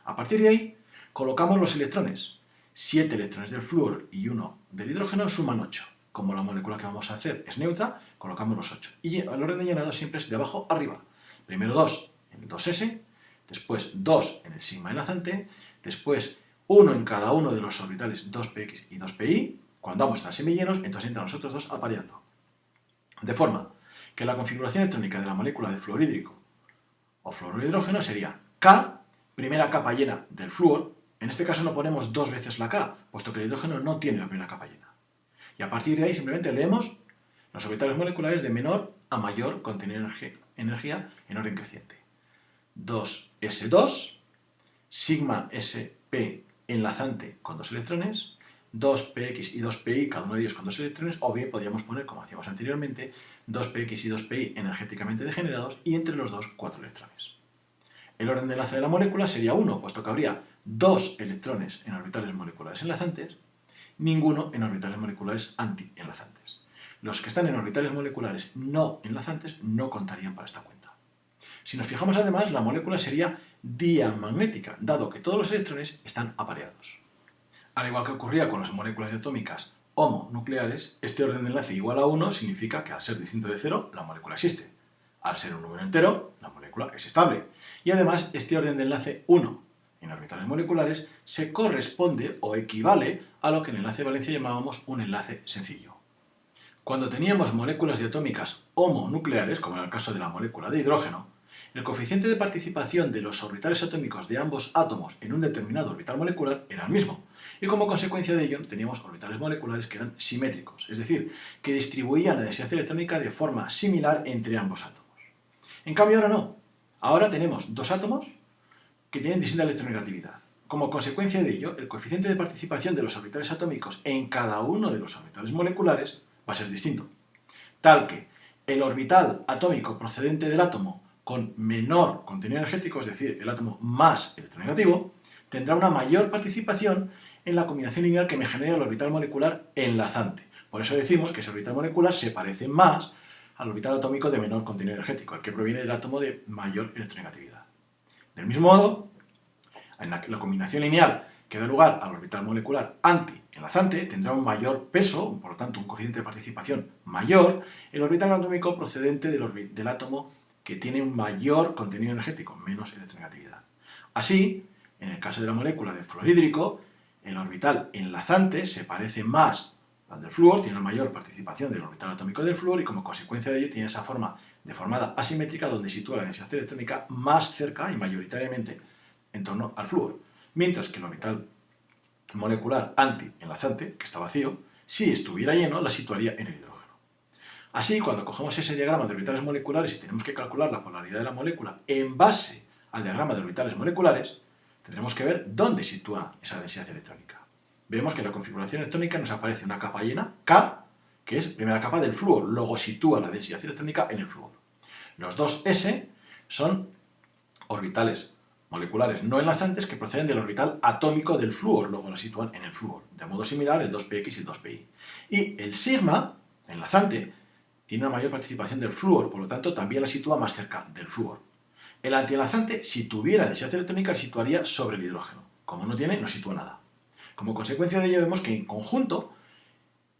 A partir de ahí, colocamos los electrones. 7 electrones del flúor y 1 del hidrógeno suman 8. Como la molécula que vamos a hacer es neutra, colocamos los 8. Y el orden de llenado siempre es de abajo arriba. Primero 2 en el 2s, después 2 en el sigma enlazante, después 1 en cada uno de los orbitales 2px y 2pi, cuando ambos están semillenos, entonces entran los otros dos apareando. De forma que la configuración electrónica de la molécula de fluorhídrico o fluorohidrógeno sería K, primera capa llena del flúor. En este caso no ponemos dos veces la K, puesto que el hidrógeno no tiene la primera capa llena. Y a partir de ahí simplemente leemos los orbitales moleculares de menor a mayor contenido de energía en orden creciente. 2s2, sigma sp enlazante con 2 electrones, 2px y 2pi, cada uno de ellos con 2 electrones, o bien podríamos poner, como hacíamos anteriormente, 2px y 2pi energéticamente degenerados y entre los dos 4 electrones. El orden de enlace de la molécula sería 1, puesto que habría 2 electrones en orbitales moleculares enlazantes, ninguno en orbitales moleculares antienlazantes. Los que están en orbitales moleculares no enlazantes no contarían para esta cuenta. Si nos fijamos además, la molécula sería diamagnética, dado que todos los electrones están apareados. Al igual que ocurría con las moléculas diatómicas homonucleares, este orden de enlace igual a 1 significa que al ser distinto de 0, la molécula existe. Al ser un número entero, la molécula es estable. Y además, este orden de enlace 1 en orbitales moleculares se corresponde o equivale a lo que en enlace de valencia llamábamos un enlace sencillo. Cuando teníamos moléculas diatómicas homonucleares, como en el caso de la molécula de hidrógeno, el coeficiente de participación de los orbitales atómicos de ambos átomos en un determinado orbital molecular era el mismo, y como consecuencia de ello teníamos orbitales moleculares que eran simétricos, es decir, que distribuían la densidad electrónica de forma similar entre ambos átomos. En cambio ahora no, ahora tenemos dos átomos que tienen distinta electronegatividad. Como consecuencia de ello, el coeficiente de participación de los orbitales atómicos en cada uno de los orbitales moleculares va a ser distinto, tal que el orbital atómico procedente del átomo con menor contenido energético, es decir, el átomo más electronegativo, tendrá una mayor participación en la combinación lineal que me genera el orbital molecular enlazante. Por eso decimos que ese orbital molecular se parece más al orbital atómico de menor contenido energético, el que proviene del átomo de mayor electronegatividad. Del mismo modo, en la combinación lineal que da lugar al orbital molecular anti-enlazante tendrá un mayor peso, por lo tanto un coeficiente de participación mayor, el orbital atómico procedente del átomo que tiene un mayor contenido energético, menos electronegatividad. Así, en el caso de la molécula de fluorhídrico, el orbital enlazante se parece más al del flúor, tiene una mayor participación del orbital atómico del flúor y como consecuencia de ello tiene esa forma deformada asimétrica donde sitúa la densidad electrónica más cerca y mayoritariamente en torno al flúor, mientras que el orbital molecular anti-enlazante, que está vacío, si estuviera lleno, la situaría en el hidrógeno. Así, cuando cogemos ese diagrama de orbitales moleculares y tenemos que calcular la polaridad de la molécula en base al diagrama de orbitales moleculares, tendremos que ver dónde sitúa esa densidad electrónica. Vemos que en la configuración electrónica nos aparece una capa llena, K, que es primera capa del flúor, luego sitúa la densidad electrónica en el flúor. Los dos S son orbitales moleculares no enlazantes que proceden del orbital atómico del flúor, luego la sitúan en el flúor. De modo similar el 2px y el 2pi. Y el sigma, enlazante, tiene una mayor participación del flúor, por lo tanto también la sitúa más cerca del flúor. El antienlazante, si tuviera densidad electrónica, la situaría sobre el hidrógeno. Como no tiene, no sitúa nada. Como consecuencia de ello vemos que en conjunto,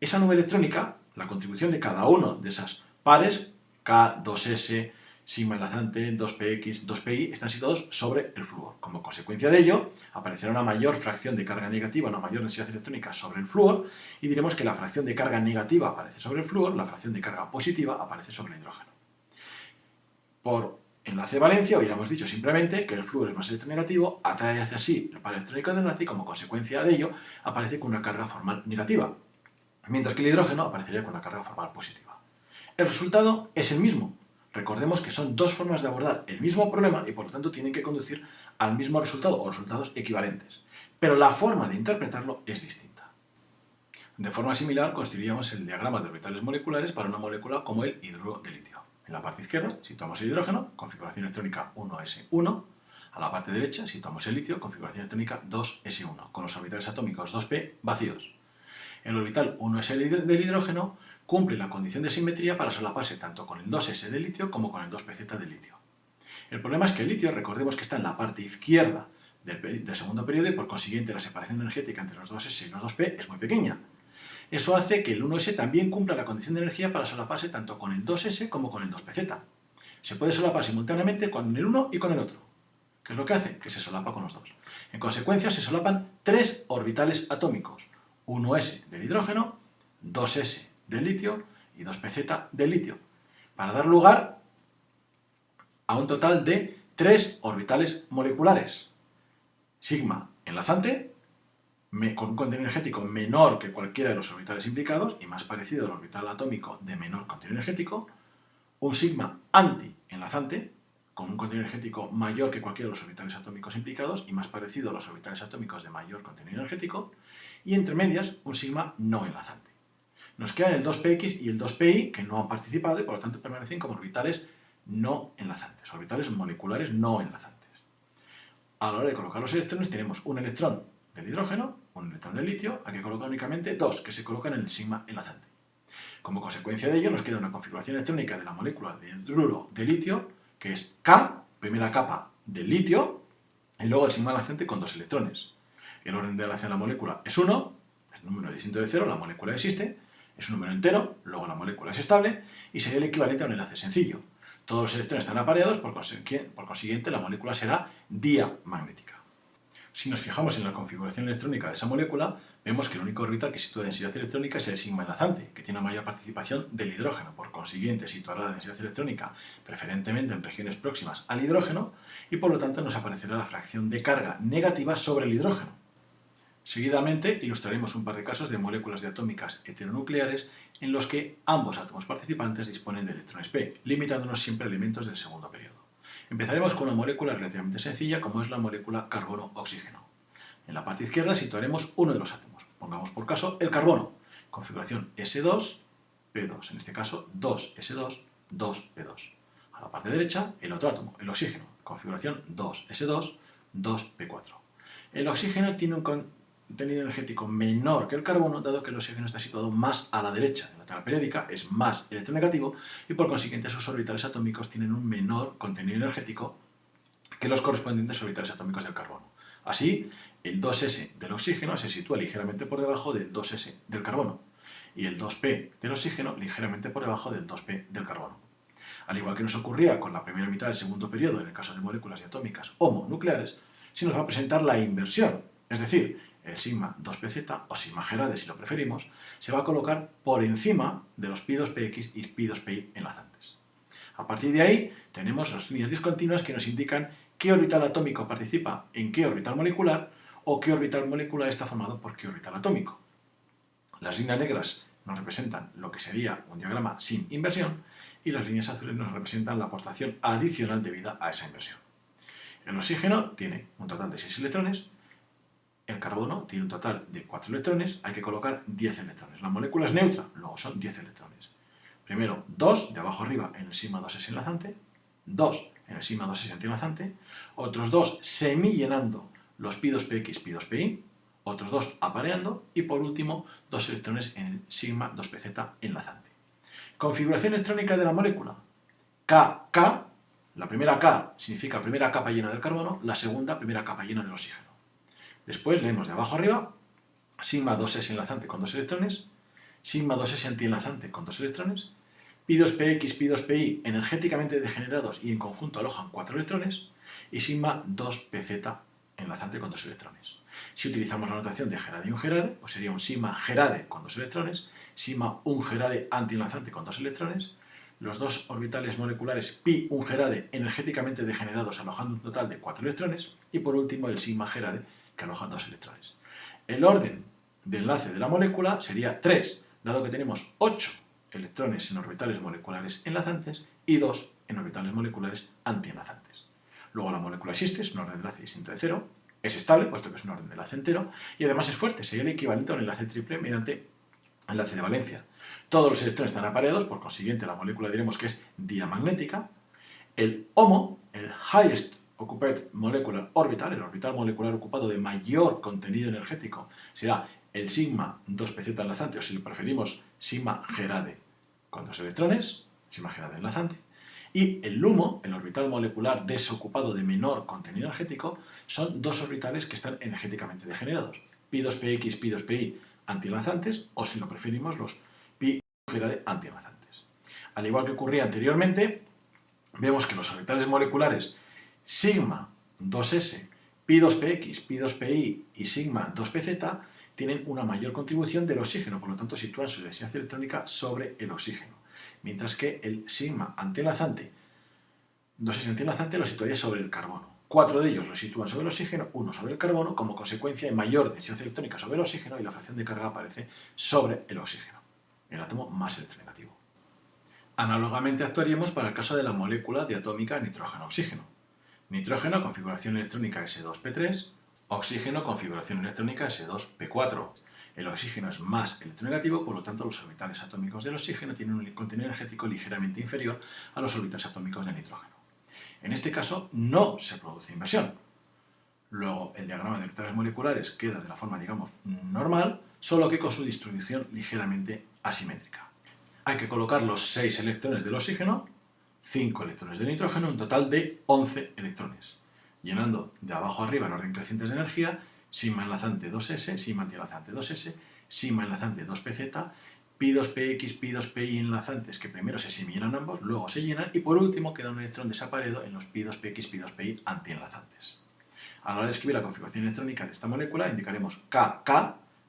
esa nube electrónica, la contribución de cada uno de esas pares, K, 2s, sigma enlazante, 2px, 2pi, están situados sobre el flúor. Como consecuencia de ello, aparecerá una mayor fracción de carga negativa, una mayor densidad electrónica sobre el flúor, y diremos que la fracción de carga negativa aparece sobre el flúor, la fracción de carga positiva aparece sobre el hidrógeno. Por enlace de valencia, hubiéramos dicho simplemente que el flúor es más electronegativo, atrae hacia sí el par electrónico de enlace y como consecuencia de ello aparece con una carga formal negativa, mientras que el hidrógeno aparecería con una carga formal positiva. El resultado es el mismo. Recordemos que son dos formas de abordar el mismo problema y por lo tanto tienen que conducir al mismo resultado o resultados equivalentes. Pero la forma de interpretarlo es distinta. De forma similar construiríamos el diagrama de orbitales moleculares para una molécula como el hidruro de litio. En la parte izquierda situamos el hidrógeno, configuración electrónica 1s1. A la parte derecha situamos el litio, configuración electrónica 2s1, con los orbitales atómicos 2p vacíos. El orbital 1s del hidrógeno cumple la condición de simetría para solaparse tanto con el 2s del litio como con el 2pz del litio. El problema es que el litio, recordemos que está en la parte izquierda del segundo periodo y por consiguiente la separación energética entre los 2s y los 2p es muy pequeña. Eso hace que el 1s también cumpla la condición de energía para solaparse tanto con el 2s como con el 2pz. Se puede solapar simultáneamente con el uno y con el otro. ¿Qué es lo que hace? Que se solapa con los dos. En consecuencia, se solapan 3 orbitales atómicos. 1s del hidrógeno, 2s del litio y 2pz del litio, para dar lugar a un total de 3 orbitales moleculares. Sigma enlazante, con un contenido energético menor que cualquiera de los orbitales implicados y más parecido al orbital atómico de menor contenido energético. Un sigma anti-enlazante, con un contenido energético mayor que cualquiera de los orbitales atómicos implicados y más parecido a los orbitales atómicos de mayor contenido energético. Y entre medias, un sigma no enlazante. Nos quedan el 2px y el 2pi, que no han participado y por lo tanto permanecen como orbitales no enlazantes, orbitales moleculares no enlazantes. A la hora de colocar los electrones tenemos un electrón del hidrógeno, un electrón del litio, hay que colocar únicamente 2, que se colocan en el sigma enlazante. Como consecuencia de ello nos queda una configuración electrónica de la molécula de hidruro de litio, que es K, primera capa del litio, y luego el sigma enlazante con 2 electrones. El orden de enlace de la molécula es 1, es un número distinto de 0, la molécula existe, es un número entero, luego la molécula es estable, y sería el equivalente a un enlace sencillo. Todos los electrones están apareados, por consiguiente la molécula será diamagnética. Si nos fijamos en la configuración electrónica de esa molécula, vemos que el único orbital que sitúa densidad electrónica es el sigma enlazante, que tiene una mayor participación del hidrógeno. Por consiguiente, situará la densidad electrónica preferentemente en regiones próximas al hidrógeno y por lo tanto nos aparecerá la fracción de carga negativa sobre el hidrógeno. Seguidamente ilustraremos un par de casos de moléculas diatómicas heteronucleares en los que ambos átomos participantes disponen de electrones p, limitándonos siempre a elementos del segundo periodo. Empezaremos con una molécula relativamente sencilla como es la molécula carbono-oxígeno. En la parte izquierda situaremos uno de los átomos. Pongamos por caso el carbono, configuración S2, P2, en este caso 2S2, 2P2. A la parte derecha el otro átomo, el oxígeno, configuración 2S2, 2P4. El oxígeno tiene un contenido energético menor que el carbono, dado que el oxígeno está situado más a la derecha en la tabla periódica, es más electronegativo y por consiguiente sus orbitales atómicos tienen un menor contenido energético que los correspondientes orbitales atómicos del carbono. Así, el 2s del oxígeno se sitúa ligeramente por debajo del 2s del carbono y el 2p del oxígeno ligeramente por debajo del 2p del carbono. Al igual que nos ocurría con la primera mitad del segundo periodo en el caso de moléculas diatómicas homonucleares, se nos va a presentar la inversión, es decir, el sigma 2pz, o sigma Gerade si lo preferimos, se va a colocar por encima de los pi2px y pi2pi enlazantes. A partir de ahí tenemos las líneas discontinuas que nos indican qué orbital atómico participa en qué orbital molecular o qué orbital molecular está formado por qué orbital atómico. Las líneas negras nos representan lo que sería un diagrama sin inversión y las líneas azules nos representan la aportación adicional debida a esa inversión. El oxígeno tiene un total de 6 electrones, el carbono tiene un total de 4 electrones, hay que colocar 10 electrones. La molécula es neutra, luego son 10 electrones. Primero 2 de abajo arriba en el sigma 2s enlazante, 2 en el sigma 2s antienlazante, otros 2 semillenando los pi2px, pi2pi, otros 2 apareando y por último 2 electrones en el sigma 2pz enlazante. Configuración electrónica de la molécula. KK, la primera K significa primera capa llena del carbono, la segunda primera capa llena del oxígeno. Después leemos de abajo arriba, sigma 2s enlazante con 2 electrones, sigma 2s antienlazante con 2 electrones, pi2px, pi2pi energéticamente degenerados y en conjunto alojan 4 electrones, y sigma 2pz enlazante con 2 electrones. Si utilizamos la notación de Gerade y un Gerade, pues sería un sigma Gerade con 2 electrones, sigma un Gerade antienlazante con 2 electrones, los dos orbitales moleculares pi un Gerade energéticamente degenerados alojando un total de 4 electrones, y por último el sigma Gerade que alojan 2 electrones. El orden de enlace de la molécula sería 3, dado que tenemos 8 electrones en orbitales moleculares enlazantes y 2 en orbitales moleculares antienlazantes. Luego la molécula existe, es un orden de enlace distinto de 0, es estable, puesto que es un orden de enlace entero, y además es fuerte, sería el equivalente a un enlace triple mediante enlace de valencia. Todos los electrones están apareados, por consiguiente la molécula diremos que es diamagnética. El HOMO, el Highest Occupied Molecular Orbital, el orbital molecular ocupado de mayor contenido energético, será el sigma 2pz enlazante, o si lo preferimos, sigma Gerade con 2 electrones, sigma Gerade enlazante, y el LUMO, el orbital molecular desocupado de menor contenido energético, son dos orbitales que están energéticamente degenerados, pi2px, pi2pi antienlazantes, o si lo preferimos, los pi Gerade antienlazantes. Al igual que ocurría anteriormente, vemos que los orbitales moleculares sigma 2s, pi2px, pi2pi y sigma 2pz tienen una mayor contribución del oxígeno, por lo tanto sitúan su densidad electrónica sobre el oxígeno, mientras que el sigma antienlazante, 2s antienlazante, lo situaría sobre el carbono. 4 de ellos lo sitúan sobre el oxígeno, 1 sobre el carbono, como consecuencia hay mayor densidad electrónica sobre el oxígeno y la fracción de carga aparece sobre el oxígeno, el átomo más electronegativo. Análogamente actuaríamos para el caso de la molécula diatómica nitrógeno-oxígeno. Nitrógeno, configuración electrónica S2P3, oxígeno, configuración electrónica S2P4. El oxígeno es más electronegativo, por lo tanto los orbitales atómicos del oxígeno tienen un contenido energético ligeramente inferior a los orbitales atómicos del nitrógeno. En este caso no se produce inversión. Luego el diagrama de orbitales moleculares queda de la forma, digamos, normal, solo que con su distribución ligeramente asimétrica. Hay que colocar los 6 electrones del oxígeno, 5 electrones del nitrógeno, un total de 11 electrones, llenando de abajo a arriba en orden crecientes de energía, sigma enlazante 2s, sigma antienlazante 2s, sigma enlazante 2pz, pi2px, pi2pi enlazantes que primero se semillenan ambos, luego se llenan y por último queda un electrón desaparecido en los pi2px, pi2pi antienlazantes. A la hora de escribir la configuración electrónica de esta molécula indicaremos KK,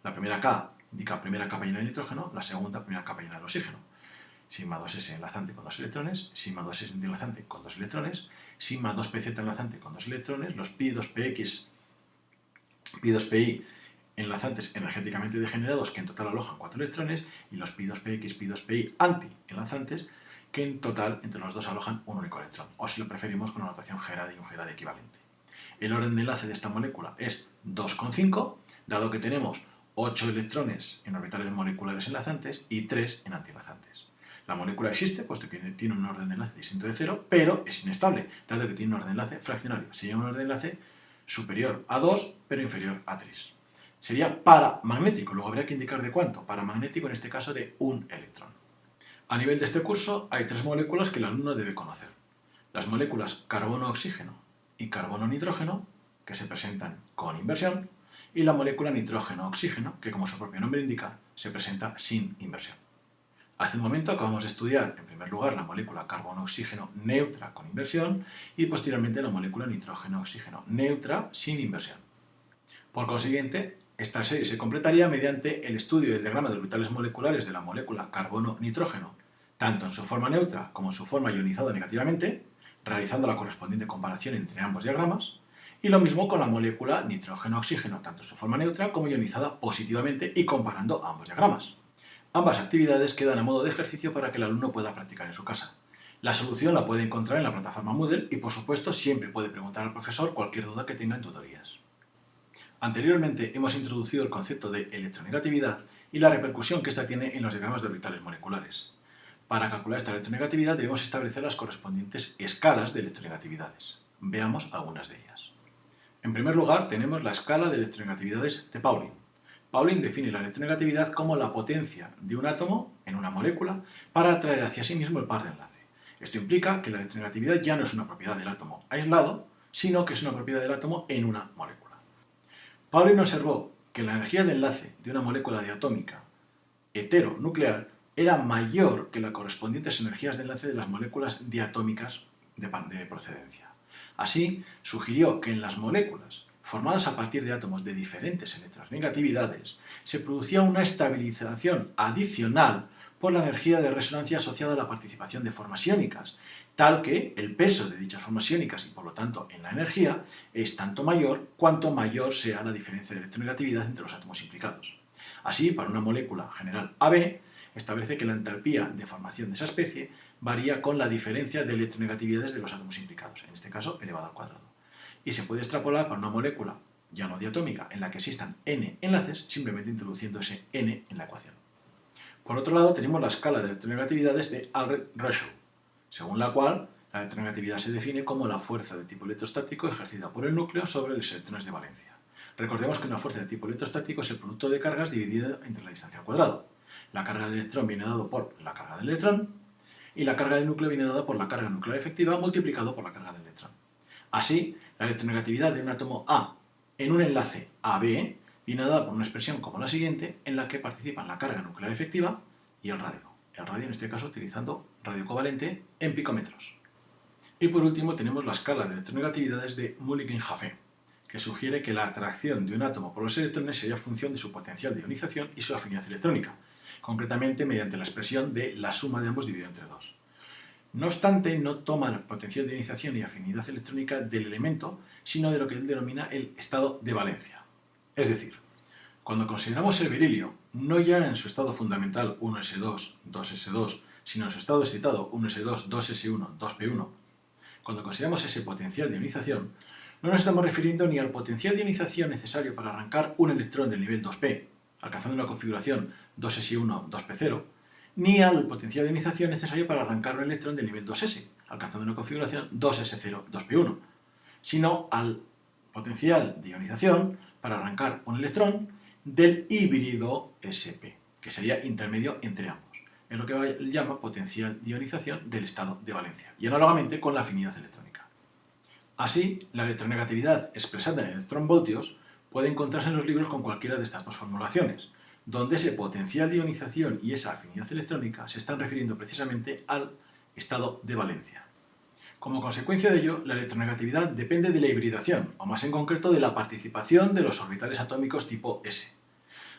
la primera K indica primera capa llena de nitrógeno, la segunda primera capa llena de oxígeno. Sigma 2s enlazante con 2 electrones, sigma 2s enlazante con 2 electrones, sigma 2pz enlazante con 2 electrones, los pi2px, pi2pi enlazantes energéticamente degenerados que en total alojan 4 electrones y los pi2px, pi2pi anti-enlazantes que en total entre los dos alojan un único electrón, o si lo preferimos con una notación G-rad y un G-rad equivalente. El orden de enlace de esta molécula es 2,5, dado que tenemos 8 electrones en orbitales moleculares enlazantes y 3 en antienlazantes. La molécula existe, puesto que tiene un orden de enlace distinto de 0, pero es inestable, dado que tiene un orden de enlace fraccionario. Sería un orden de enlace superior a 2, pero inferior a 3. Sería paramagnético, luego habría que indicar de cuánto. Paramagnético en este caso de un electrón. A nivel de este curso hay 3 moléculas que el alumno debe conocer. Las moléculas carbono-oxígeno y carbono-nitrógeno, que se presentan con inversión, y la molécula nitrógeno-oxígeno, que como su propio nombre indica, se presenta sin inversión. Hace un momento acabamos de estudiar, en primer lugar, la molécula carbono-oxígeno neutra con inversión y posteriormente la molécula nitrógeno-oxígeno neutra sin inversión. Por consiguiente, esta serie se completaría mediante el estudio del diagrama de orbitales moleculares de la molécula carbono-nitrógeno, tanto en su forma neutra como en su forma ionizada negativamente, realizando la correspondiente comparación entre ambos diagramas, y lo mismo con la molécula nitrógeno-oxígeno, tanto en su forma neutra como ionizada positivamente y comparando ambos diagramas. Ambas actividades quedan a modo de ejercicio para que el alumno pueda practicar en su casa. La solución la puede encontrar en la plataforma Moodle y, por supuesto, siempre puede preguntar al profesor cualquier duda que tenga en tutorías. Anteriormente hemos introducido el concepto de electronegatividad y la repercusión que ésta tiene en los diagramas de orbitales moleculares. Para calcular esta electronegatividad debemos establecer las correspondientes escalas de electronegatividades. Veamos algunas de ellas. En primer lugar, tenemos la escala de electronegatividades de Pauling. Pauling define la electronegatividad como la potencia de un átomo en una molécula para atraer hacia sí mismo el par de enlace. Esto implica que la electronegatividad ya no es una propiedad del átomo aislado, sino que es una propiedad del átomo en una molécula. Pauling observó que la energía de enlace de una molécula diatómica heteronuclear era mayor que las correspondientes energías de enlace de las moléculas diatómicas de procedencia. Así, sugirió que en las moléculas formadas a partir de átomos de diferentes electronegatividades, se producía una estabilización adicional por la energía de resonancia asociada a la participación de formas iónicas, tal que el peso de dichas formas iónicas y por lo tanto en la energía es tanto mayor cuanto mayor sea la diferencia de electronegatividad entre los átomos implicados. Así, para una molécula general AB, establece que la entalpía de formación de esa especie varía con la diferencia de electronegatividades de los átomos implicados, en este caso elevado al cuadrado. Y se puede extrapolar para una molécula ya no diatómica en la que existan n enlaces, simplemente introduciendo ese n en la ecuación. Por otro lado, tenemos la escala de electronegatividades de Albrecht-Röschel, según la cual la electronegatividad se define como la fuerza de tipo electrostático ejercida por el núcleo sobre los electrones de valencia. Recordemos que una fuerza de tipo electrostático es el producto de cargas dividido entre la distancia al cuadrado. La carga del electrón viene dado por la carga del electrón y la carga del núcleo viene dada por la carga nuclear efectiva multiplicado por la carga del electrón. Así, la electronegatividad de un átomo A en un enlace AB viene dada por una expresión como la siguiente, en la que participan la carga nuclear efectiva y el radio. El radio en este caso utilizando radio covalente en picómetros. Y por último tenemos la escala de electronegatividades de Mulliken-Jaffe, que sugiere que la atracción de un átomo por los electrones sería función de su potencial de ionización y su afinidad electrónica, concretamente mediante la expresión de la suma de ambos dividido entre 2. No obstante, no toma el potencial de ionización y afinidad electrónica del elemento, sino de lo que él denomina el estado de valencia. Es decir, cuando consideramos el berilio, no ya en su estado fundamental 1s2, 2s2, sino en su estado excitado 1s2, 2s1, 2p1, cuando consideramos ese potencial de ionización, no nos estamos refiriendo ni al potencial de ionización necesario para arrancar un electrón del nivel 2p, alcanzando una configuración 2s1, 2p0, ni al potencial de ionización necesario para arrancar un electrón del nivel 2s, alcanzando una configuración 2s0, 2p1, sino al potencial de ionización para arrancar un electrón del híbrido sp, que sería intermedio entre ambos. Es lo que llama potencial de ionización del estado de valencia, y análogamente con la afinidad electrónica. Así, la electronegatividad expresada en electronvoltios puede encontrarse en los libros con cualquiera de estas dos formulaciones, donde ese potencial de ionización y esa afinidad electrónica se están refiriendo precisamente al estado de valencia. Como consecuencia de ello, la electronegatividad depende de la hibridación, o más en concreto de la participación de los orbitales atómicos tipo s.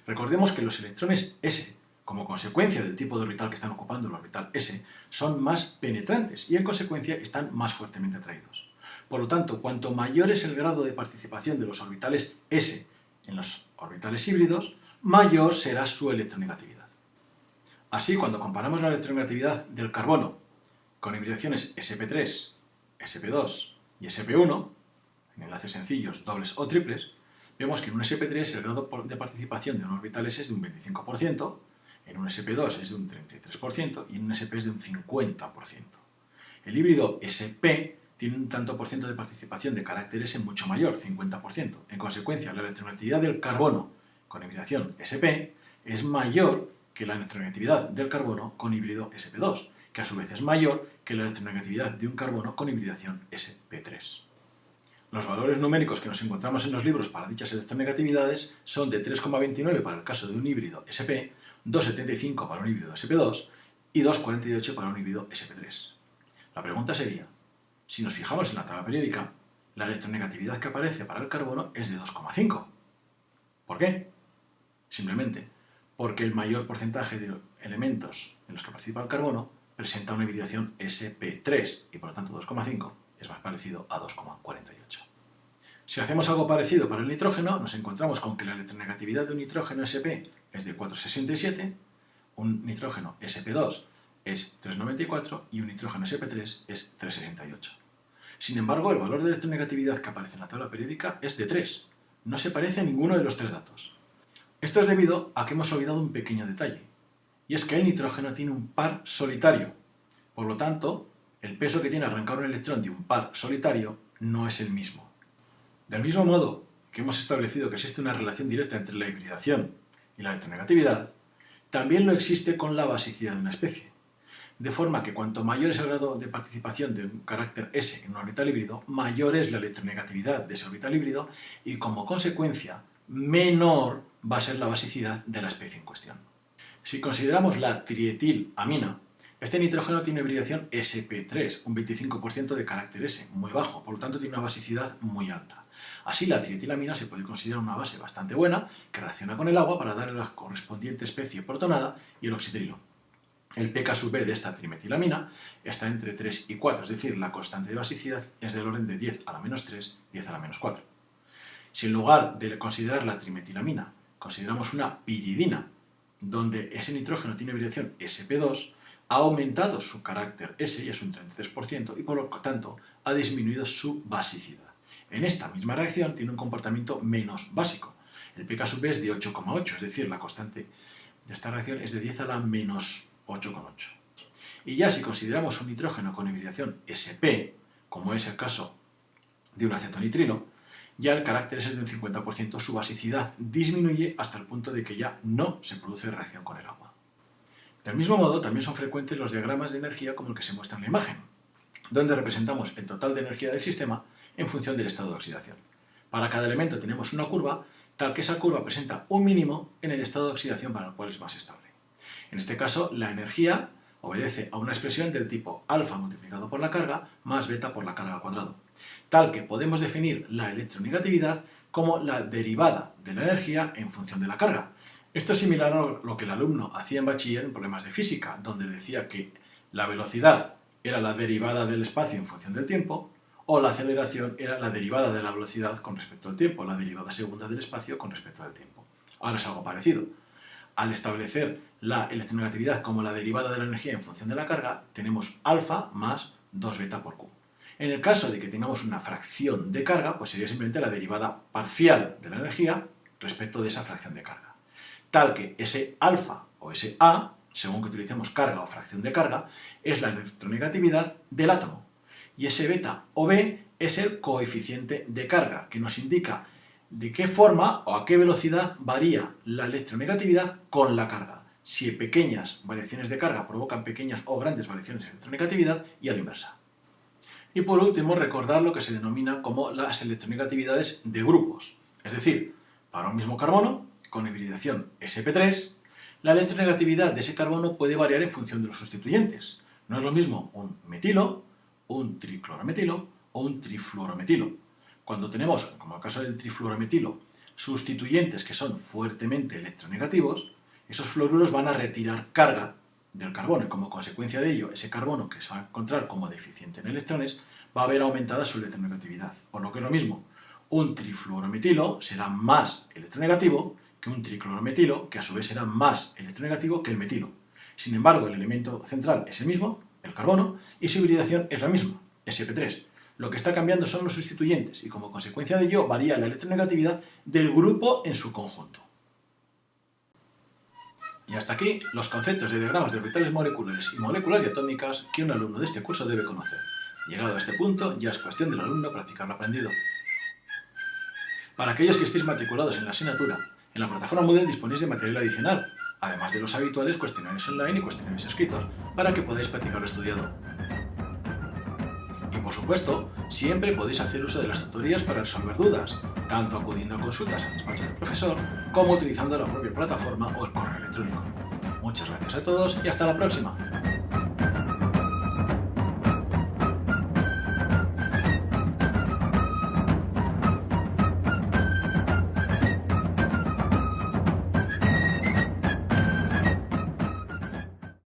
Recordemos que los electrones s, como consecuencia del tipo de orbital que están ocupando el orbital s, son más penetrantes y en consecuencia están más fuertemente atraídos. Por lo tanto, cuanto mayor es el grado de participación de los orbitales s en los orbitales híbridos, mayor será su electronegatividad. Así, cuando comparamos la electronegatividad del carbono con hibridaciones sp3, sp2 y sp1, en enlaces sencillos, dobles o triples, vemos que en un sp3 el grado de participación de un orbital s es de un 25%, en un sp2 es de un 33% y en un sp es de un 50%. El híbrido sp tiene un tanto por ciento de participación de carácter S mucho mayor, 50%. En consecuencia, la electronegatividad del carbono con hibridación sp es mayor que la electronegatividad del carbono con híbrido sp2, que a su vez es mayor que la electronegatividad de un carbono con hibridación sp3. Los valores numéricos que nos encontramos en los libros para dichas electronegatividades son de 3,29 para el caso de un híbrido sp, 2,75 para un híbrido sp2 y 2,48 para un híbrido sp3. La pregunta sería, si nos fijamos en la tabla periódica, la electronegatividad que aparece para el carbono es de 2,5. ¿Por qué? Simplemente porque el mayor porcentaje de elementos en los que participa el carbono presenta una hibridación sp3 y por lo tanto 2,5 es más parecido a 2,48. Si hacemos algo parecido para el nitrógeno, nos encontramos con que la electronegatividad de un nitrógeno sp es de 4,67, un nitrógeno sp2 es 3,94 y un nitrógeno sp3 es 3,68. Sin embargo, el valor de electronegatividad que aparece en la tabla periódica es de 3. No se parece a ninguno de los tres datos. Esto es debido a que hemos olvidado un pequeño detalle, y es que el nitrógeno tiene un par solitario. Por lo tanto, el peso que tiene arrancar un electrón de un par solitario no es el mismo. Del mismo modo que hemos establecido que existe una relación directa entre la hibridación y la electronegatividad, también lo existe con la basicidad de una especie. De forma que cuanto mayor es el grado de participación de un carácter S en un orbital híbrido, mayor es la electronegatividad de ese orbital híbrido y como consecuencia, menor va a ser la basicidad de la especie en cuestión. Si consideramos la trietilamina, este nitrógeno tiene hibridación sp3, un 25% de carácter S, muy bajo, por lo tanto tiene una basicidad muy alta. Así, la trietilamina se puede considerar una base bastante buena que reacciona con el agua para darle la correspondiente especie protonada y el oxidrilo. El pK de esta trimetilamina está entre 3 y 4, es decir, la constante de basicidad es del orden de 10 a la menos 3, 10 a la menos 4. Si en lugar de considerar la trimetilamina consideramos una piridina, donde ese nitrógeno tiene hibridación sp2, ha aumentado su carácter S, y es un 33%, y por lo tanto ha disminuido su basicidad. En esta misma reacción tiene un comportamiento menos básico. El pK es de 8,8, es decir, la constante de esta reacción es de 10 a la menos 8,8. Y ya si consideramos un nitrógeno con hibridación sp, como es el caso de un acetonitrilo, ya el carácter S es de un 50%, su basicidad disminuye hasta el punto de que ya no se produce reacción con el agua. Del mismo modo, también son frecuentes los diagramas de energía como el que se muestra en la imagen, donde representamos el total de energía del sistema en función del estado de oxidación. Para cada elemento tenemos una curva, tal que esa curva presenta un mínimo en el estado de oxidación para el cual es más estable. En este caso, la energía obedece a una expresión del tipo alfa multiplicado por la carga más beta por la carga al cuadrado, tal que podemos definir la electronegatividad como la derivada de la energía en función de la carga. Esto es similar a lo que el alumno hacía en bachiller en problemas de física, donde decía que la velocidad era la derivada del espacio en función del tiempo, o la aceleración era la derivada de la velocidad con respecto al tiempo, la derivada segunda del espacio con respecto al tiempo. Ahora es algo parecido. Al establecer la electronegatividad como la derivada de la energía en función de la carga, tenemos alfa más 2 beta por Q. En el caso de que tengamos una fracción de carga, pues sería simplemente la derivada parcial de la energía respecto de esa fracción de carga. Tal que ese alfa o ese A, según que utilicemos carga o fracción de carga, es la electronegatividad del átomo. Y ese beta o B es el coeficiente de carga, que nos indica de qué forma o a qué velocidad varía la electronegatividad con la carga. Si pequeñas variaciones de carga provocan pequeñas o grandes variaciones de electronegatividad y a la inversa. Y por último, recordar lo que se denomina como las electronegatividades de grupos. Es decir, para un mismo carbono, con hibridación sp3, la electronegatividad de ese carbono puede variar en función de los sustituyentes. No es lo mismo un metilo, un triclorometilo o un trifluorometilo. Cuando tenemos, como el caso del trifluorometilo, sustituyentes que son fuertemente electronegativos, esos fluoruros van a retirar carga del carbono y como consecuencia de ello, ese carbono que se va a encontrar como deficiente en electrones va a ver aumentada su electronegatividad. Por lo que es lo mismo, un trifluorometilo será más electronegativo que un triclorometilo, que a su vez será más electronegativo que el metilo. Sin embargo, el elemento central es el mismo, el carbono, y su hibridación es la misma, sp3. Lo que está cambiando son los sustituyentes y como consecuencia de ello varía la electronegatividad del grupo en su conjunto. Y hasta aquí los conceptos de diagramas de orbitales moleculares y moléculas diatómicas que un alumno de este curso debe conocer. Llegado a este punto, ya es cuestión del alumno practicar lo aprendido. Para aquellos que estéis matriculados en la asignatura, en la plataforma Moodle disponéis de material adicional, además de los habituales cuestionarios online y cuestionarios escritos, para que podáis practicar lo estudiado. Y por supuesto, siempre podéis hacer uso de las tutorías para resolver dudas, tanto acudiendo a consultas al despacho del profesor, como utilizando la propia plataforma o el correo electrónico. Muchas gracias a todos y hasta la próxima.